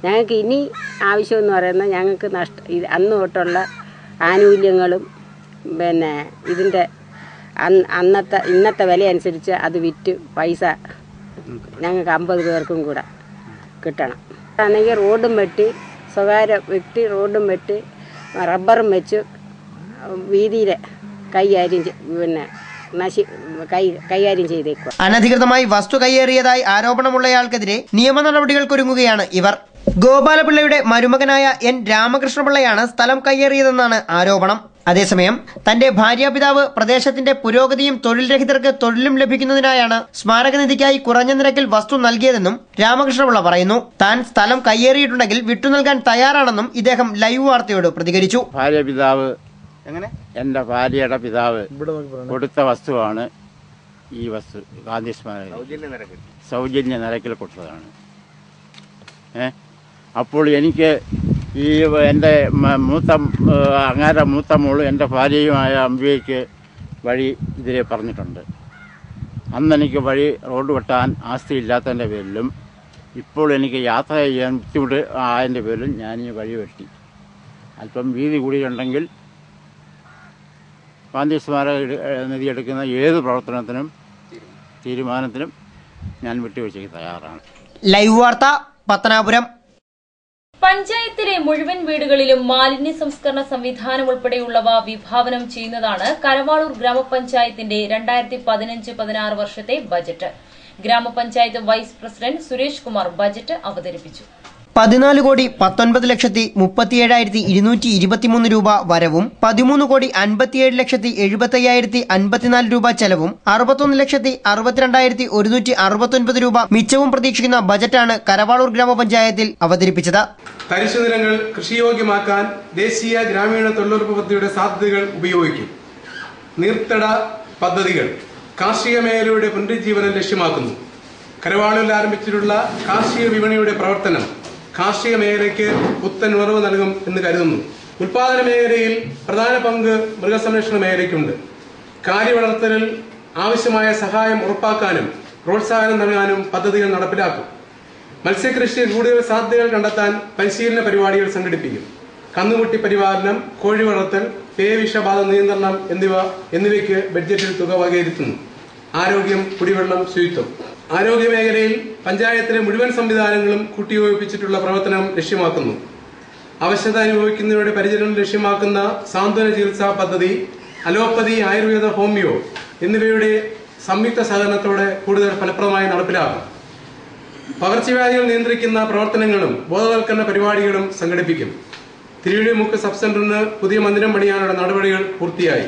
ഞങ്ങൾക്ക് ഇനി ആവശ്യമെന്ന് പറയുന്നത് ഞങ്ങൾക്ക് അന്ന് തൊട്ടുള്ള ആനുകൂല്യങ്ങളും ഇതിൻ്റെ ഇന്നത്തെ വില അനുസരിച്ച് അത് വിറ്റ് പൈസ ഞങ്ങൾക്ക് 50 പേർക്കും കൂടെ കിട്ടണം. ആണെങ്കിൽ റോഡും വെട്ടി, സ്വകാര്യ വ്യക്തി റോഡും വെട്ടി റബ്ബറും വെച്ച് വീതിയിൽ കൈകാര്യം കൈകാര്യം ചെയ്തേക്കുക. അനധികൃതമായി വസ്തു കൈയേറിയതായി ആരോപണമുള്ളയാൾക്കെതിരെ നിയമ നടപടികൾക്കൊരുങ്ങുകയാണ് ഇവർ. ഗോപാലപിള്ളയുടെ മരുമകനായ എൻ രാമകൃഷ്ണപിള്ളയാണ് സ്ഥലം കൈയേറിയതെന്നാണ് ആരോപണം. അതേസമയം തന്റെ ഭാര്യാപിതാവ് പ്രദേശത്തിന്റെ പുരോഗതിയും തൊഴിൽ രഹിതർക്ക് തൊഴിലും ലഭിക്കുന്നതിനായാണ് സ്മാരകനിധിക്കായി കുറഞ്ഞ നിരക്കിൽ വസ്തു നൽകിയതെന്നും രാമകൃഷ്ണപിള്ള പറയുന്നു. താൻ സ്ഥലം കയ്യേറിയിട്ടുണ്ടെങ്കിൽ വിട്ടുനൽകാൻ തയ്യാറാണെന്നും ഇദ്ദേഹം ലൈവ് വാർത്തയോട് പ്രതികരിച്ചു. എന്റെ ഭാര്യയുടെ പിതാവ് കൊടുത്ത വസ്തുവാണ് ഈ വസ്തു. ഗാന്ധി സ്മാരകം സൗജന്യ നിരക്കിൽ കൊടുത്തതാണ്. അപ്പോൾ എനിക്ക് ഈ എൻ്റെ അങ്ങാരെ മൂത്ത മോള് എൻ്റെ ഭാര്യയുമായ അമ്പിയയ്ക്ക് വഴി ഇതിലെ പറഞ്ഞിട്ടുണ്ട്. അന്ന് എനിക്ക് വഴി റോഡ് വെട്ടാൻ ആസ്തി ഇല്ലാത്തതിൻ്റെ പേരിലും ഇപ്പോൾ എനിക്ക് യാത്ര ചെയ്യാൻ ബുദ്ധിമുട്ട് ആയതിൻ്റെ പേരിലും ഞാൻ ഈ വഴി വെട്ടി. അല്പം വീതി കൂടിയുണ്ടെങ്കിൽ ഗാന്ധി സ്മാരക നിധി എടുക്കുന്ന ഏത് പ്രവർത്തനത്തിനും തീരുമാനത്തിനും ഞാൻ വിട്ടുവീഴ്ചയ്ക്ക് തയ്യാറാണ്. ലൈവ് വാർത്ത പത്തനാപുരം. പഞ്ചായത്തിലെ മുഴുവൻ വീടുകളിലും മാലിന്യ സംസ്കരണ സംവിധാനം ഉൾപ്പെടെയുള്ളവ വിഭാവനം ചെയ്യുന്നതാണ് കരവാളൂർ ഗ്രാമപഞ്ചായത്തിന്റെ 2015-16 വർഷത്തെ budget. Grama panchayat vice president Suresh Kumar budget അവതരിപ്പിച്ചു. 14,37,223 രൂപ വരവും 13,57,75,054 രൂപ ചെലവും 61,62,169 രൂപ മിച്ചവും പ്രതീക്ഷിക്കുന്ന ബജറ്റാണ് കരവാളൂർ ഗ്രാമപഞ്ചായത്തിൽ അവതരിപ്പിച്ചത്. തരിശുനിലങ്ങൾ കൃഷിയോഗ്യമാക്കാൻ ദേശീയ ഗ്രാമീണ തൊഴിലുറപ്പ് പദ്ധതിയുടെ സാധ്യതകൾ ഉപയോഗിക്കും. നീർത്തട പദ്ധതികൾ കാർഷിക മേഖലയുടെ പുനരുജ്ജീവനം ലക്ഷ്യമാക്കുന്നു. കരവാളൂരിൽ ആരംഭിച്ചിട്ടുള്ള കാർഷിക വിപണിയുടെ പ്രവർത്തനം കാർഷിക മേഖലയ്ക്ക് പുത്തൻ ഉണർവ് നൽകും എന്ന് കരുതുന്നു. ഉൽപാദന മേഖലയിൽ പ്രധാന പങ്ക് മൃഗസംരക്ഷണ മേഖലയ്ക്കുണ്ട്. കാലി വളർത്തലിൽ ആവശ്യമായ സഹായം ഉറപ്പാക്കാനും പ്രോത്സാഹനം നൽകാനും പദ്ധതികൾ നടപ്പിലാക്കും. മത്സ്യകൃഷിയിൽ കൂടുതൽ സാധ്യതകൾ കണ്ടെത്താൻ പരിശീലന പരിപാടികൾ സംഘടിപ്പിക്കും. കന്നുകുട്ടി പരിപാലനം, കോഴി വളർത്തൽ, പേവിഷബാധ നിയന്ത്രണം എന്നിവയ്ക്ക് ബഡ്ജറ്റിൽ തുക വകയിരുത്തുന്നു. ആരോഗ്യം, കുടിവെള്ളം, ശുചിത്വം. ആരോഗ്യ മേഖലയിൽ പഞ്ചായത്തിലെ മുഴുവൻ സംവിധാനങ്ങളും കൂട്ടിയോജിപ്പിച്ചിട്ടുള്ള പ്രവർത്തനം ലക്ഷ്യമാക്കുന്നു. അവശത അനുഭവിക്കുന്നവരുടെ പരിചരണം ലക്ഷ്യമാക്കുന്ന സാന്ത്വന ചികിത്സാ പദ്ധതി, അലോപ്പതി, ആയുർവേദ, ഹോമിയോ എന്നിവയുടെ സംയുക്ത സഹകരണത്തോടെ കൂടുതൽ ഫലപ്രദമായി നടപ്പിലാക്കും. പകർച്ചവ്യാധികൾ നിയന്ത്രിക്കുന്ന പ്രവർത്തനങ്ങളും ബോധവൽക്കരണ പരിപാടികളും സംഘടിപ്പിക്കും. തിരുവഴിമുക്ക് സബ് സെന്ററിന് പുതിയ മന്ദിരം പണിയാനുള്ള നടപടികൾ പൂർത്തിയായി.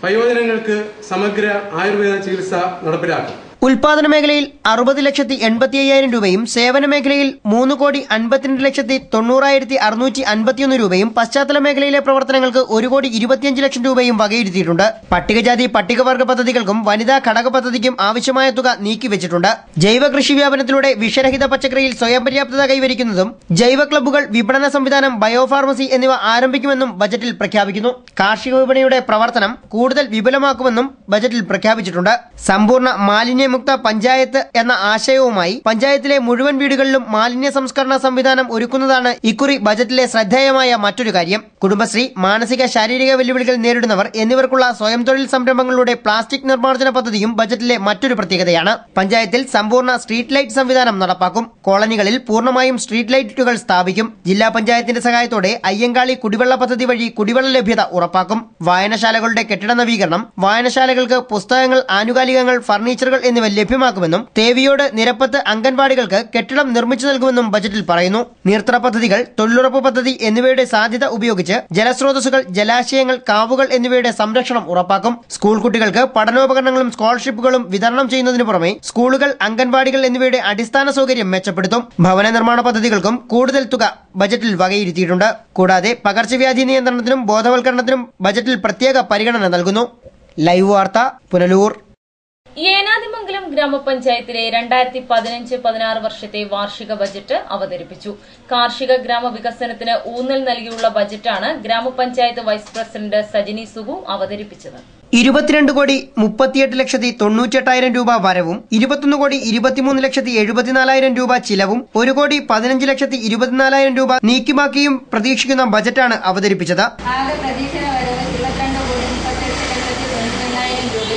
വയോജനങ്ങൾക്ക് സമഗ്ര ആയുർവേദ ചികിത്സ നടപ്പിലാക്കും. ഉൽപാദന മേഖലയിൽ 60,85,000 രൂപയും സേവന മേഖലയിൽ 3,52,90,651 രൂപയും പശ്ചാത്തല മേഖലയിലെ പ്രവർത്തനങ്ങൾക്ക് 1,25,00,000 രൂപയും വകയിരുത്തിയിട്ടുണ്ട്. പട്ടികജാതി പട്ടികവർഗ പദ്ധതികൾക്കും വനിതാ ഘടക പദ്ധതിക്കും ആവശ്യമായ തുക നീക്കിവെച്ചിട്ടുണ്ട്. ജൈവ കൃഷി വ്യാപനത്തിലൂടെ വിഷരഹിത പച്ചക്കറിയിൽ സ്വയം പര്യാപ്തത കൈവരിക്കുന്നതും ജൈവ ക്ലബ്ബുകൾ, വിപണന സംവിധാനം, ബയോഫാർമസി എന്നിവ ആരംഭിക്കുമെന്നും ബജറ്റിൽ പ്രഖ്യാപിക്കുന്നു. കാർഷിക വിപണിയുടെ പ്രവർത്തനം കൂടുതൽ വിപുലമാക്കുമെന്നും ബജറ്റിൽ പ്രഖ്യാപിച്ചിട്ടുണ്ട്. സമ്പൂർണ്ണ മാലിന്യമുക്ത പഞ്ചായത്ത് എന്ന ആശയവുമായി പഞ്ചായത്തിലെ മുഴുവൻ വീടുകളിലും മാലിന്യ സംസ്കരണ സംവിധാനം ഒരുക്കുന്നതാണ് ഇക്കുറി ബജറ്റിലെ ശ്രദ്ധേയമായ മറ്റൊരു കാര്യം. കുടുംബശ്രീ, മാനസിക ശാരീരിക വെല്ലുവിളികൾ നേരിടുന്നവർ എന്നിവർക്കുള്ള സ്വയം തൊഴിൽ സംരംഭങ്ങളുടെ പ്ലാസ്റ്റിക് നിർമ്മാർജ്ജന പദ്ധതിയും ബജറ്റിലെ മറ്റൊരു പ്രത്യേകതയാണ്. പഞ്ചായത്തിൽ സമ്പൂർണ്ണ സ്ട്രീറ്റ് ലൈറ്റ് സംവിധാനം നടപ്പാക്കും. കോളനികളിൽ പൂർണ്ണമായും സ്ട്രീറ്റ് ലൈറ്റുകൾ സ്ഥാപിക്കും. ജില്ലാ പഞ്ചായത്തിന്റെ സഹായത്തോടെ അയ്യങ്കാളി കുടിവെള്ള പദ്ധതി വഴി കുടിവെള്ള ലഭ്യത ഉറപ്പാക്കും. വായനശാലകളുടെ കെട്ടിട നവീകരണം, വായനശാലകൾക്ക് പുസ്തകങ്ങൾ, ആനുകാലികങ്ങൾ, ഫർണിച്ചറുകൾ എന്നിവ ലഭ്യമാക്കുമെന്നും തേവിയോട്, നിരപ്പത്ത് അംഗൻവാടികൾക്ക് കെട്ടിടം നിർമ്മിച്ചു നൽകുമെന്നും ബജറ്റിൽ പറയുന്നു. നീർത്തട പദ്ധതികൾ, തൊഴിലുറപ്പ് പദ്ധതി എന്നിവയുടെ സാധ്യത ഉപയോഗിച്ച് ജലസ്രോതസ്സുകൾ, ജലാശയങ്ങൾ, കാവുകൾ എന്നിവയുടെ സംരക്ഷണം ഉറപ്പാക്കും. സ്കൂൾ കുട്ടികൾക്ക് പഠനോപകരണങ്ങളും സ്കോളർഷിപ്പുകളും വിതരണം ചെയ്യുന്നതിനു പുറമെ സ്കൂളുകൾ, അംഗൻവാടികൾ എന്നിവയുടെ അടിസ്ഥാന സൗകര്യം മെച്ചപ്പെടുത്തും. ഭവന നിർമ്മാണ പദ്ധതികൾക്കും കൂടുതൽ തുക ബജറ്റിൽ വകയിരുത്തിയിട്ടുണ്ട്. കൂടാതെ പകർച്ചവ്യാധി നിയന്ത്രണത്തിനും ബോധവൽക്കരണത്തിനും ബജറ്റിൽ പ്രത്യേക പരിഗണന നൽകുന്നു. ലൈവ് വാർത്ത പുനലൂർ. ഏനാദിമംഗലം ഗ്രാമപഞ്ചായത്തിലെ 2015-16 വർഷത്തെ വാർഷിക ബജറ്റ് അവതരിപ്പിച്ചു. കാർഷിക ഗ്രാമവികസനത്തിന് ഊന്നൽ നൽകിയുള്ള ബജറ്റാണ് ഗ്രാമപഞ്ചായത്ത് വൈസ് പ്രസിഡന്റ് സജിനി സുഗു അവതരിപ്പിച്ചത്. 22,38,98,000 രൂപ വരവും 21,23,74,000 രൂപ ചിലവും 1,15,24,000 രൂപ നീക്കിമാക്കിയും പ്രതീക്ഷിക്കുന്ന ബജറ്റാണ് അവതരിപ്പിച്ചത്. ആകെ പ്രതീക്ഷിത വരവ് 22,38,99,000 രൂപ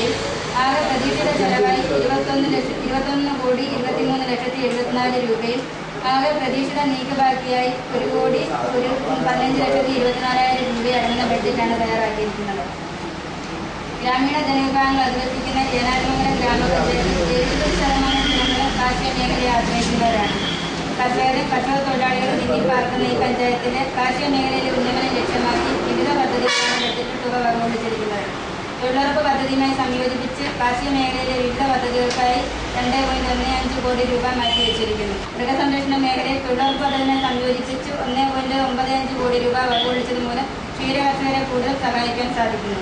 1,74,074 രൂപയും ആകെ പ്രതീക്ഷിത നീക്കുബാക്കിയായി 1,15,24,000 രൂപയടങ്ങുന്ന ബഡ്ജറ്റാണ് തയ്യാറാക്കിയിരിക്കുന്നത്. ഗ്രാമീണ ജനവിഭാഗങ്ങൾ അധിവസിക്കുന്ന ഏനാട്ടുമംഗലം ഗ്രാമപഞ്ചായത്തിൽ 70% ജനങ്ങൾ കാർഷിക മേഖലയെ ആശ്രയിക്കുന്നവരാണ്. കർഷകരും കർഷക തൊഴിലാളികളും തിങ്ങിപ്പാർക്കുന്ന ഈ പഞ്ചായത്തിന് കാർഷിക മേഖലയിലെ ഉന്നമനം ലക്ഷ്യമാക്കി വിവിധ പദ്ധതികളാണ് ബഡ്ജറ്റിൽ തുക വകകൊള്ളിച്ചിരിക്കുന്നത്. തൊഴിലുറപ്പ് പദ്ധതിയുമായി സംയോജിപ്പിച്ച് കാർഷിക മേഖലയിലെ വിവിധ പദ്ധതികൾക്കായി 2.15 കോടി രൂപ മാറ്റിവെച്ചിരിക്കുന്നു. മൃഗസംരക്ഷണ മേഖലയിൽ തൊഴിലുറപ്പ് പദ്ധതിയുമായി സംയോജിപ്പിച്ച് 1.95 കോടി രൂപ വകകൊള്ളിച്ചത് മൂലം ക്ഷീരകർഷകരെ കൂടുതൽ സഹായിക്കാൻ സാധിക്കുന്നു.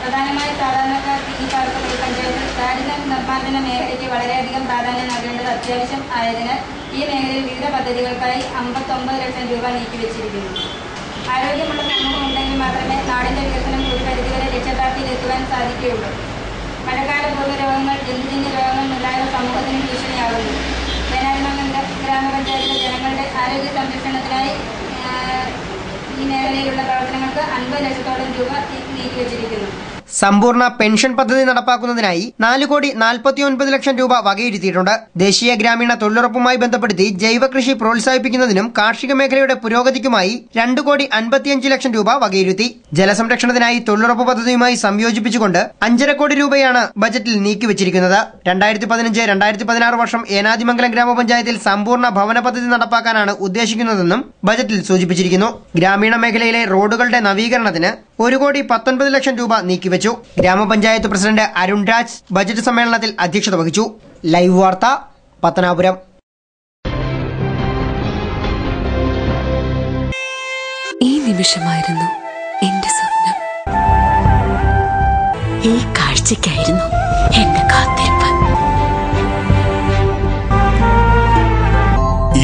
പ്രധാനമായി സാധാരണക്കാർക്ക് ഈ പാർക്കുന്ന ഈ പഞ്ചായത്തിൽ കാർഷിക നിർമ്മാർജ്ജന മേഖലയ്ക്ക് വളരെയധികം പ്രാധാന്യം നൽകേണ്ടത് അത്യാവശ്യം ആയതിനാൽ ഈ മേഖലയിൽ വിവിധ പദ്ധതികൾക്കായി 59 ലക്ഷം രൂപ നീക്കിവെച്ചിരിക്കുന്നു. ആരോഗ്യമുള്ള സമൂഹം ഉണ്ടെങ്കിൽ മാത്രമേ നാടിന്റെ വികസനം ഒരു പരിധിവരെ ലക്ഷ്യപ്രാപ്തിയിലെത്തുവാൻ സാധിക്കുകയുള്ളൂ. മഴക്കാലപൂർവ്വ രോഗങ്ങൾ, ജന്തുജന്യ രോഗങ്ങൾ മുതലായവ സമൂഹത്തിന് ഭീഷണിയാവുന്നു. ഏനാട്ടുമംഗലം ഗ്രാമപഞ്ചായത്തിലെ ജനങ്ങളുടെ ആരോഗ്യ സംരക്ഷണത്തിനായി ഈ മേഖലയിലുള്ള പ്രവർത്തനങ്ങൾക്ക് 50 ലക്ഷത്തോളം രൂപ നീക്കിവെച്ചിരിക്കുന്നു. സമ്പൂർണ്ണ പെൻഷൻ പദ്ധതി നടപ്പാക്കുന്നതിനായി 4,49 ലക്ഷം രൂപ വകയിരുത്തിയിട്ടുണ്ട്. ദേശീയ ഗ്രാമീണ തൊഴിലുറപ്പുമായി ബന്ധപ്പെടുത്തി ജൈവ കൃഷി പ്രോത്സാഹിപ്പിക്കുന്നതിനും കാർഷിക മേഖലയുടെ പുരോഗതിക്കുമായി 2,55 ലക്ഷം രൂപ വകയിരുത്തി. ജലസംരക്ഷണത്തിനായി തൊഴിലുറപ്പ് പദ്ധതിയുമായി സംയോജിപ്പിച്ചുകൊണ്ട് 5.5 കോടി രൂപയാണ് ബജറ്റിൽ നീക്കിവച്ചിരിക്കുന്നത്. 2015-2016 വർഷം ഏനാതിമംഗലം ഗ്രാമപഞ്ചായത്തിൽ സമ്പൂർണ്ണ ഭവന പദ്ധതി നടപ്പാക്കാനാണ് ഉദ്ദേശിക്കുന്നതെന്നും ബജറ്റിൽ സൂചിപ്പിച്ചിരിക്കുന്നു. ഗ്രാമീണ മേഖലയിലെ റോഡുകളുടെ നവീകരണത്തിന് 1,19 ലക്ഷം രൂപ നീക്കിവച്ചു. ഗ്രാമപഞ്ചായത്ത് പ്രസിഡന്റ് അരുൺ രാജ് ബജറ്റ് സമ്മേളനത്തിൽ അധ്യക്ഷത വഹിച്ചു. ലൈവ് വാർത്ത പത്തനാപുരം. ഈ നിമിഷമായിരുന്നു എന്റെ സ്വപ്നം. ഈ കാഴ്ചയ്ക്കായിരുന്നു എന്റെ കാത്തിരിപ്പ്.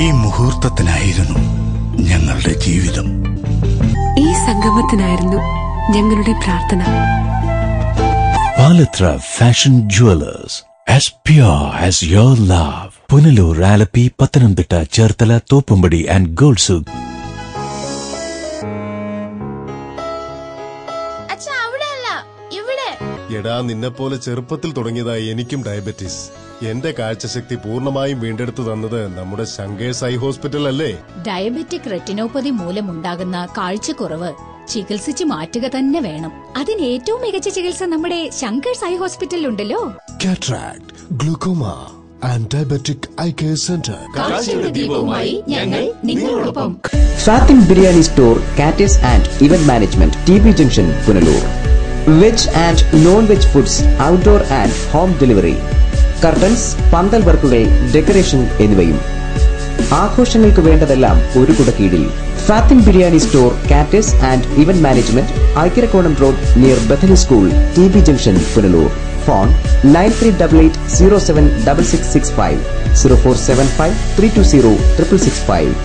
ഈ മുഹൂർത്തത്തിനായിരുന്നു ഞങ്ങളുടെ ജീവിതം. ഈ സംഗമത്തിനായിരുന്നു ഞങ്ങളുടെ പ്രാർത്ഥന. Palathra fashion jewellers, as pure as your love. Punalur, Alleppey, Pathanamthitta, Cherthala, Thoppumpady and gold souk. എടാ, നിന്നെപ്പോലെ ചെറുപ്പത്തിൽ തുടങ്ങിയതായി എനിക്കും ഡയബറ്റീസ്. എന്റെ കാഴ്ചശക്തി പൂർണ്ണമായും വീണ്ടെടുത്തു തന്നത് നമ്മുടെ ശങ്കേഴ്സ് ഐ ഹോസ്പിറ്റൽ അല്ലേ? ഡയബറ്റിക് റെറ്റിനോപ്പതി മൂലമുണ്ടാകുന്ന കാഴ്ചക്കുറവ് ചികിത്സിച്ച് മാറ്റുക തന്നെ വേണം. അതിന് ഏറ്റവും മികച്ച ചികിത്സ നമ്മുടെ ശങ്കേഴ്സ് ഐ ഹോസ്പിറ്റലിലുണ്ടല്ലോ. Cataract, glaucoma and diabetic eye care centre. കാഴ്ചയുടെ ദീപവുമായി ഞങ്ങൾ നിങ്ങളോടൊപ്പം. Fathin biryani store, caterers and event management, TB junction, Punalur. Veg and non veg foods, outdoor and home delivery, curtains, pandal വർക്കുകൾ, ഡെക്കറേഷൻ എന്നിവയും. ആഘോഷങ്ങൾക്ക് വേണ്ടതെല്ലാം ഒരു കുടക്കീഴിൽ. Fathin biryani store, caterers and event management, Aikkarakonam road near Bethany school, TB junction, Punalur. Phone 9388076665, 0475320665.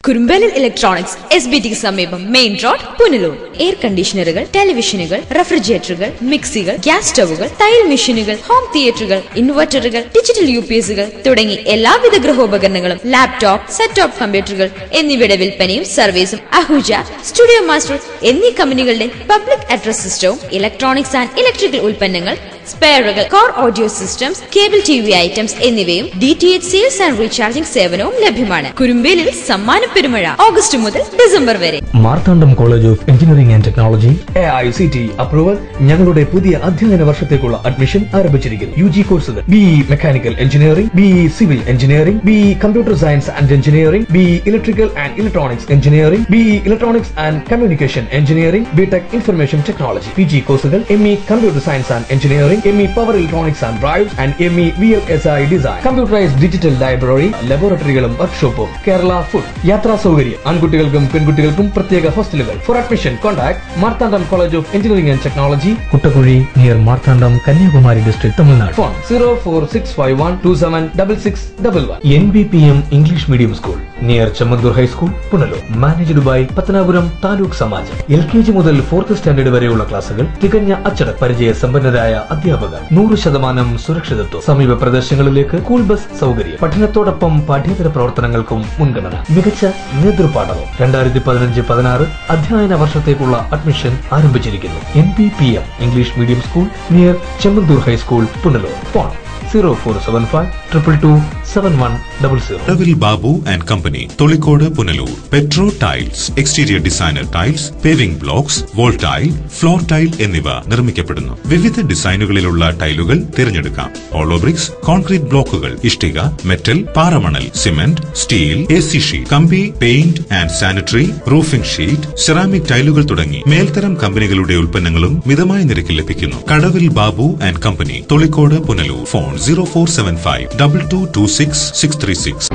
Kurumbalil electronics, SBT സമീപം, main road, Punalur. Air കണ്ടീഷണറുകൾ, ടെലിവിഷനുകൾ, റെഫ്രിജറേറ്ററുകൾ, മിക്സികൾ, gas സ്റ്റവുകൾ, തയ്യൽ മെഷീനുകൾ, home തിയേറ്ററുകൾ, ഇൻവെർട്ടറുകൾ, ഡിജിറ്റൽ UPSകൾ തുടങ്ങി എല്ലാവിധ ഗൃഹോപകരണങ്ങളും, ലാപ്ടോപ്പ്, സെറ്റ് ടോപ്പ് കമ്പ്യൂട്ടറുകൾ എന്നിവയുടെ വിൽപ്പനയും സർവീസും അഹൂജ, സ്റ്റുഡിയോ മാസ്റ്റർ എന്നീ കമ്പനികളുടെ പബ്ലിക് അഡ്രസ് സിസ്റ്റവും ഇലക്ട്രോണിക്സ് ആൻഡ് ഇലക്ട്രിക്കൽ ഉൽപ്പന്നങ്ങൾ, സ്പെയറുകൾ, core audio systems, cable TV items എന്നിവയും DTH സെയിൽസ് ആൻഡ് റീചാർജിംഗ് സേവനവും ലഭ്യമാണ്. കുറുമ്പേലിൽ സമ്മാന പെരുമഴ ഓഗസ്റ്റ് മുതൽ ഡിസംബർ വരെ. Marthandam college of engineering and technology AICT approval. ഞങ്ങളുടെ പുതിയ അധ്യയന വർഷത്തേക്കുള്ള അഡ്മിഷൻ ആരംഭിച്ചിരിക്കുന്നു. UG കോഴ്സുകൾ BE mechanical engineering, BE civil engineering, BE computer science and engineering, BE electrical and electronics engineering, BE electronics and communication engineering, BTech information technology. PG കോഴ്സുകൾ ME computer science and engineering, ME power electronics and drives and ME VLSI design. Computerised digital library, ലബോറട്ടറികളും വർക്ക്ഷോപ്പും. Kerala food. യാത്രാ സൗകര്യം. ആൺകുട്ടികൾക്കും പെൺകുട്ടികൾക്കും പ്രത്യേക ഹോസ്റ്റലുകൾ. For admission contact Marthandam college of engineering and technology, Kuttakuzhi near Marthandam, Kanyakumari district, Tamil Nadu. Phone 04651276611. NBPM English medium school near Chemmanthoor high school, Punalur. Managed by Pathanapuram taluk Samajam. LKG മുതൽ 4th standard വരെയുള്ള ക്ലാസുകൾ. തികഞ്ഞ അച്ചടക്ക പരിചയ സമ്പന്നരായ അധ്യാപകർ. 100% സുരക്ഷിതത്വം. സമീപ പ്രദേശങ്ങളിലേക്ക് സ്കൂൾ ബസ് സൗകര്യം. പഠനത്തോടൊപ്പം പാഠ്യേതര പ്രവർത്തനങ്ങൾക്കും മുൻഗണന. മികച്ച നേതൃപാഠവും. 2015-16 അധ്യയന വർഷത്തേക്കുള്ള അഡ്മിഷൻ ആരംഭിച്ചിരിക്കുന്നു. NBPM English medium school near Chemmanthoor high school, Punalur. Phone 0475 222 7100. Kadavil Babu and company, Tholicode, Punalur. Petro tiles, exterior designer tiles, paving blocks, wall tile, floor tile എന്നിവ നിർമ്മിക്കപ്പെടുന്നു. വിവിധ ഡിസൈനുകളിലുള്ള ടൈലുകൾ തിരഞ്ഞെടുക്കാം. ഹോളോ ബ്രിക്സ്, കോൺക്രീറ്റ് ബ്ലോക്കുകൾ, ഇഷ്ടിക, മെറ്റൽ, പാറമണൽ, സിമന്റ്, സ്റ്റീൽ, AC ഷീറ്റ്, കമ്പി, paint and sanitary, roofing sheet, ceramic ടൈലുകൾ തുടങ്ങി മേൽത്തരം കമ്പനികളുടെ ഉൽപ്പന്നങ്ങളും മിതമായ നിരക്കിൽ ലഭിക്കുന്നു. Kadavil Babu and company, Tholicode, Punalur. Phone 0475 2226 636.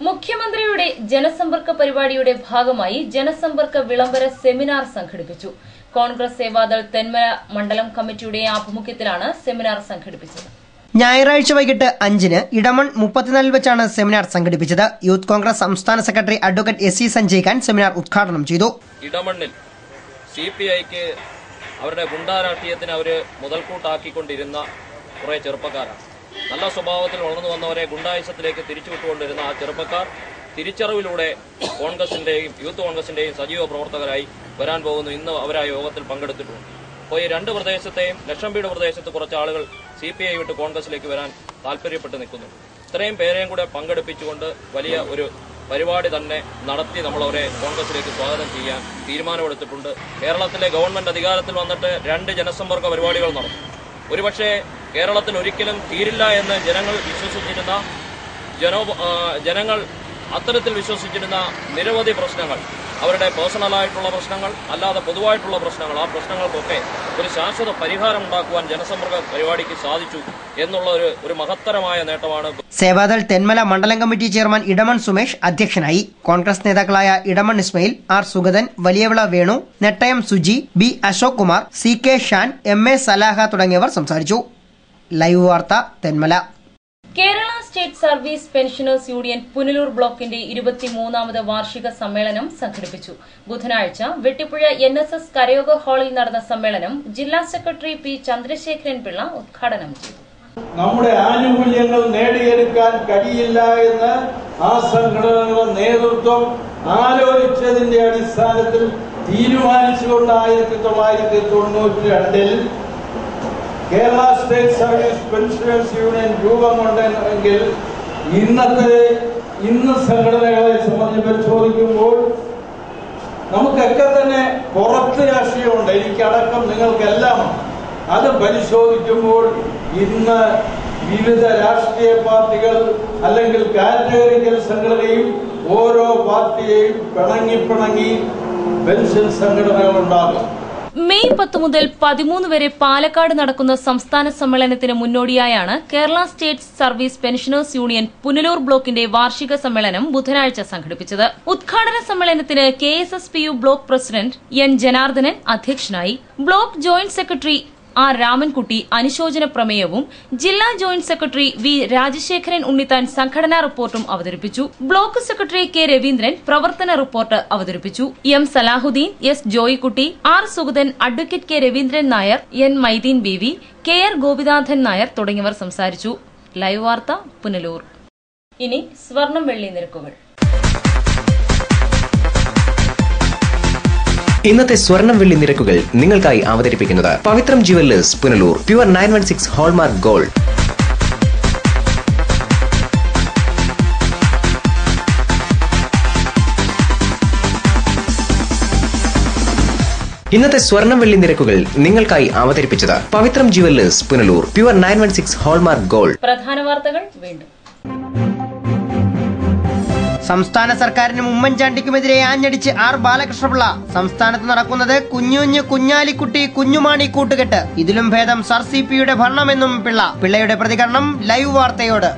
മുഖ്യമന്ത്രിയുടെ ജനസമ്പർക്ക പരിപാടിയുടെ ഭാഗമായി ജനസമ്പർക്ക വിളംബര സെമിനാർ സംഘടിപ്പിച്ചു. കോൺഗ്രസ് സേവാദൾ തെന്മല മണ്ഡലം കമ്മിറ്റിയുടെ ആഭിമുഖ്യത്തിലാണ് സെമിനാർ സംഘടിപ്പിച്ചത്. ഞായറാഴ്ച വൈകിട്ട് 5-ന് ഇടമൺ 34 വെച്ചാണ് സെമിനാർ സംഘടിപ്പിച്ചത്. യൂത്ത് കോൺഗ്രസ് സംസ്ഥാന secretary advocate SC Sanjay Khan seminar ഉദ്ഘാടനം ചെയ്തു. ഇടമണ്ണിൽ CPIക്ക് അവരുടെ ഗുണ്ടാ രാഷ്ട്രീയത്തിന് അവർ മുതൽക്കൂട്ടാക്കിക്കൊണ്ടിരുന്ന കുറേ ചെറുപ്പക്കാരാണ്. നല്ല സ്വഭാവത്തിൽ വളർന്നു വന്നവരെ ഗുണ്ടായുസത്തിലേക്ക് തിരിച്ചുവിട്ടുകൊണ്ടിരുന്ന ആ ചെറുപ്പക്കാർ തിരിച്ചറിവിലൂടെ കോൺഗ്രസിന്റെയും യൂത്ത് കോൺഗ്രസിന്റെയും സജീവ പ്രവർത്തകരായി വരാൻ പോകുന്നു. ഇന്ന് അവർ ആ യോഗത്തിൽ പങ്കെടുത്തിട്ടുണ്ട്. അപ്പോൾ ഈ രണ്ട് പ്രദേശത്തെയും ലക്ഷംവീട് പ്രദേശത്ത് കുറച്ച് ആളുകൾ CPI വിട്ട് കോൺഗ്രസിലേക്ക് വരാൻ താല്പര്യപ്പെട്ട് നിൽക്കുന്നു. ഇത്രയും പേരെയും കൂടെ പങ്കെടുപ്പിച്ചുകൊണ്ട് വലിയ ഒരു പരിപാടി തന്നെ നടത്തി നമ്മളവരെ കോൺഗ്രസിലേക്ക് സ്വാഗതം ചെയ്യാൻ തീരുമാനമെടുത്തിട്ടുണ്ട്. കേരളത്തിലെ ഗവൺമെന്റ് അധികാരത്തിൽ വന്നിട്ട് 2 ജനസമ്പർക്ക പരിപാടികൾ നടന്നു. ഒരുപക്ഷെ കേരളത്തിൽ ഒരിക്കലും തീരില്ല എന്ന് ജനങ്ങൾ അത്തരത്തിൽ വിശ്വസിച്ചിരുന്ന നിരവധി പ്രശ്നങ്ങൾ, അവരുടെ പേഴ്സണലായിട്ടുള്ള പ്രശ്നങ്ങൾ, അല്ലാതെ പൊതുവായിട്ടുള്ള പ്രശ്നങ്ങൾ, ആ പ്രശ്നങ്ങൾക്കൊക്കെ ഒരു ശാശ്വത പരിഹാരം ഉണ്ടാക്കുവാൻ ജനസമ്പർക്ക പരിപാടിക്ക് സാധിച്ചു എന്നുള്ള ഒരു മഹത്തരമായ നേട്ടമാണ്. സേവാദൾ തെന്മല മണ്ഡലം കമ്മിറ്റി ചെയർമാൻ ഇടമൺ സുമേഷ് അധ്യക്ഷനായി. കോൺഗ്രസ് നേതാക്കളായ Edamon Ismail, R Sugathan, Valiyavila Venu, Nettayam Suji, B Ashok Kumar, CK Shaan, MA സലാഹ തുടങ്ങിയവർ സംസാരിച്ചു. ലൈവ് വാർത്ത Thenmala. Kerala state service pensioners union Punalur ബ്ലോക്കിന്റെ 23ാമത് വാർഷിക സമ്മേളനം സംഘടിപ്പിച്ചു. ബുധനാഴ്ച വെട്ടിപ്പുഴ NSS കരയോഗ ഹാളിൽ നടന്ന സമ്മേളനം ജില്ലാ സെക്രട്ടറി P ചന്ദ്രശേഖരൻ പിള്ള ഉദ്ഘാടനം ചെയ്തു. നമ്മുടെ ആനുകൂല്യങ്ങൾ നേടിയെടുക്കാൻ കഴിയില്ല എന്ന് ആ സംഘടനകളുടെ നേതൃത്വം ആലോചിച്ചതിന്റെ അടിസ്ഥാനത്തിൽ തീരുമാനിച്ചുകൊണ്ട് 1992 Kerala state service pensioners union രൂപം കൊണ്ടെങ്കിൽ ഇന്ന് സംഘടനകളെ സംബന്ധിച്ച് പരിശോധിക്കുമ്പോൾ നമുക്കൊക്കെ തന്നെ പുറത്ത് രാഷ്ട്രീയമുണ്ട്, എനിക്കടക്കം നിങ്ങൾക്കെല്ലാം. അത് പരിശോധിക്കുമ്പോൾ ഇന്ന് വിവിധ രാഷ്ട്രീയ പാർട്ടികൾ അല്ലെങ്കിൽ കാറ്റഗറിക്കൽ സംഘടനയും ഓരോ പാർട്ടിയെയും പിണങ്ങി പെൻഷൻ സംഘടനകളുണ്ടാകും. മെയ് 10 മുതൽ 13 വരെ പാലക്കാട് നടക്കുന്ന സംസ്ഥാന സമ്മേളനത്തിന് മുന്നോടിയായാണ് Kerala state service pensioners union Punalur ബ്ലോക്കിന്റെ വാർഷിക സമ്മേളനം ബുധനാഴ്ച സംഘടിപ്പിച്ചത്. ഉദ്ഘാടന സമ്മേളനത്തിന് KSSPU block president N Janardhanan അധ്യക്ഷനായി. Block joint secretary R Ramankutty അനുശോചന പ്രമേയവും ജില്ലാ joint secretary V Rajasekharan Unnithan സംഘടനാ റിപ്പോർട്ടും അവതരിപ്പിച്ചു. ബ്ലോക്ക് സെക്രട്ടറി K രവീന്ദ്രൻ പ്രവർത്തന റിപ്പോർട്ട് അവതരിപ്പിച്ചു. M Salahuddin, S Joykutty, R Sugathan, advocate K Raveendran Nair, N Maideen BV, KR Gopinathan Nair തുടങ്ങിയവർ സംസാരിച്ചു. ലൈവ് വാർത്ത പുനലൂർ. ഇനി സ്വർണം വെള്ളി നിരക്കുകൾ. ഇന്നത്തെ സ്വർണം വെള്ളി നിരക്കുകൾ നിങ്ങൾക്കായി അവതരിപ്പിക്കുന്നത് Pavithram jewellers Punalur. Pure 916 hallmark gold. ഇന്നത്തെ സ്വർണം വെള്ളി നിരക്കുകൾ നിങ്ങൾക്കായി അവതരിപ്പിച്ചത് Pavithram jewellers Punalur. Pure 916 hallmark gold. പ്രധാന വാർത്തകൾ വീണ്ടും. സംസ്ഥാന സർക്കാരിനും ഉമ്മൻചാണ്ടിക്കുമെതിരെ ആഞ്ഞടിച്ച് R ബാലകൃഷ്ണപിള്ള. സംസ്ഥാനത്ത് നടക്കുന്നത് കുഞ്ഞുഞ്ഞ് കുഞ്ഞാലിക്കുട്ടി കുഞ്ഞുമാണി കൂട്ടുകെട്ട്. ഇതിലും ഭേദം സർ CPയുടെ ഭരണമെന്നും പിള്ളയുടെ പ്രതികരണം ലൈവ് വാർത്തയോട്.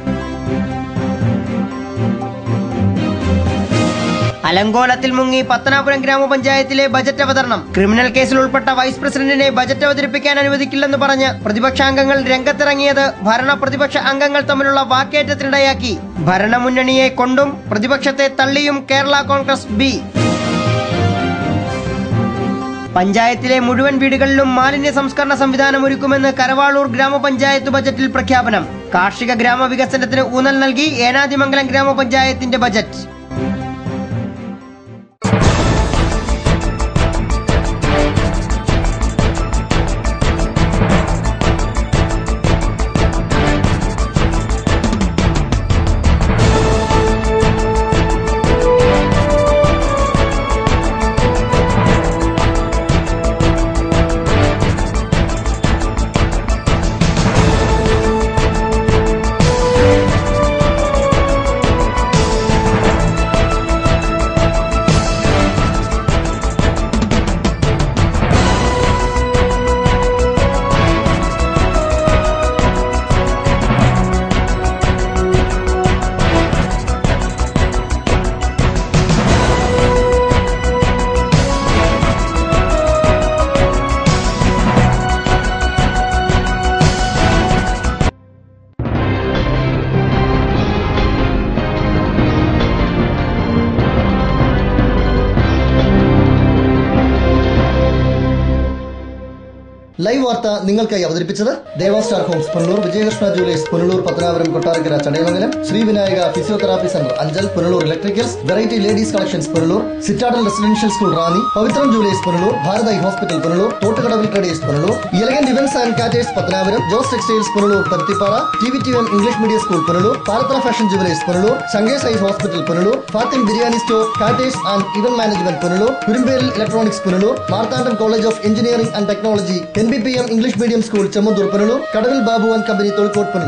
അലങ്കോലത്തിൽ മുങ്ങി പത്തനാപുരം ഗ്രാമപഞ്ചായത്തിലെ ബജറ്റ് അവതരണം. ക്രിമിനൽ കേസിൽ ഉൾപ്പെട്ട വൈസ് പ്രസിഡന്റിനെ ബജറ്റ് അവതരിപ്പിക്കാൻ അനുവദിക്കില്ലെന്ന് പറഞ്ഞ് പ്രതിപക്ഷാംഗങ്ങൾ രംഗത്തിറങ്ങിയത് ഭരണ പ്രതിപക്ഷ അംഗങ്ങൾ തമ്മിലുള്ള വാക്കേറ്റത്തിനിടയാക്കി. ഭരണമുന്നണിയെ കൊണ്ടും പ്രതിപക്ഷത്തെ തള്ളിയും കേരള കോൺഗ്രസ് B. പഞ്ചായത്തിലെ മുഴുവൻ വീടുകളിലും മാലിന്യ സംസ്കരണ സംവിധാനം ഒരുക്കുമെന്ന് കരവാളൂർ ഗ്രാമപഞ്ചായത്ത് ബജറ്റിൽ പ്രഖ്യാപനം. കാർഷിക ഗ്രാമവികസനത്തിന് ഊന്നൽ നൽകി ഏനാദിമംഗലം ഗ്രാമപഞ്ചായത്തിന്റെ ബജറ്റ്. ലൈവ് വാർത്ത നിങ്ങൾക്കായി അവതരിപ്പിച്ചത് Deva star homes Punalur, Vijayakrishna jewellers Punalur, Pathanapuram, Kottarakkara, Chadayamangalam, Sree Vinayaka physiotherapy centre Anchal, Punalur electricals, variety ladies collections Punalur, Citadel residential school Ranni, Pavithram jewellers Punalur, ഭാരതായി hospital Punalur, Thottukadavil traders Punalur, elegant events and caterers Pathanapuram, Jose textiles Punalur Paruthippara, TVTM English medium school Punalur, Palathara fashion jewellers Punalur, Shankers eye hospital Punalur, Fathim biryani store, caterers and event management Punalur, Kurumbelil electronics Punalur, Marthandam college of engineering and technology, NBPM English medium school Chemmanthoor Punalur, Kadavil Babu and company Thozhikode Punalur.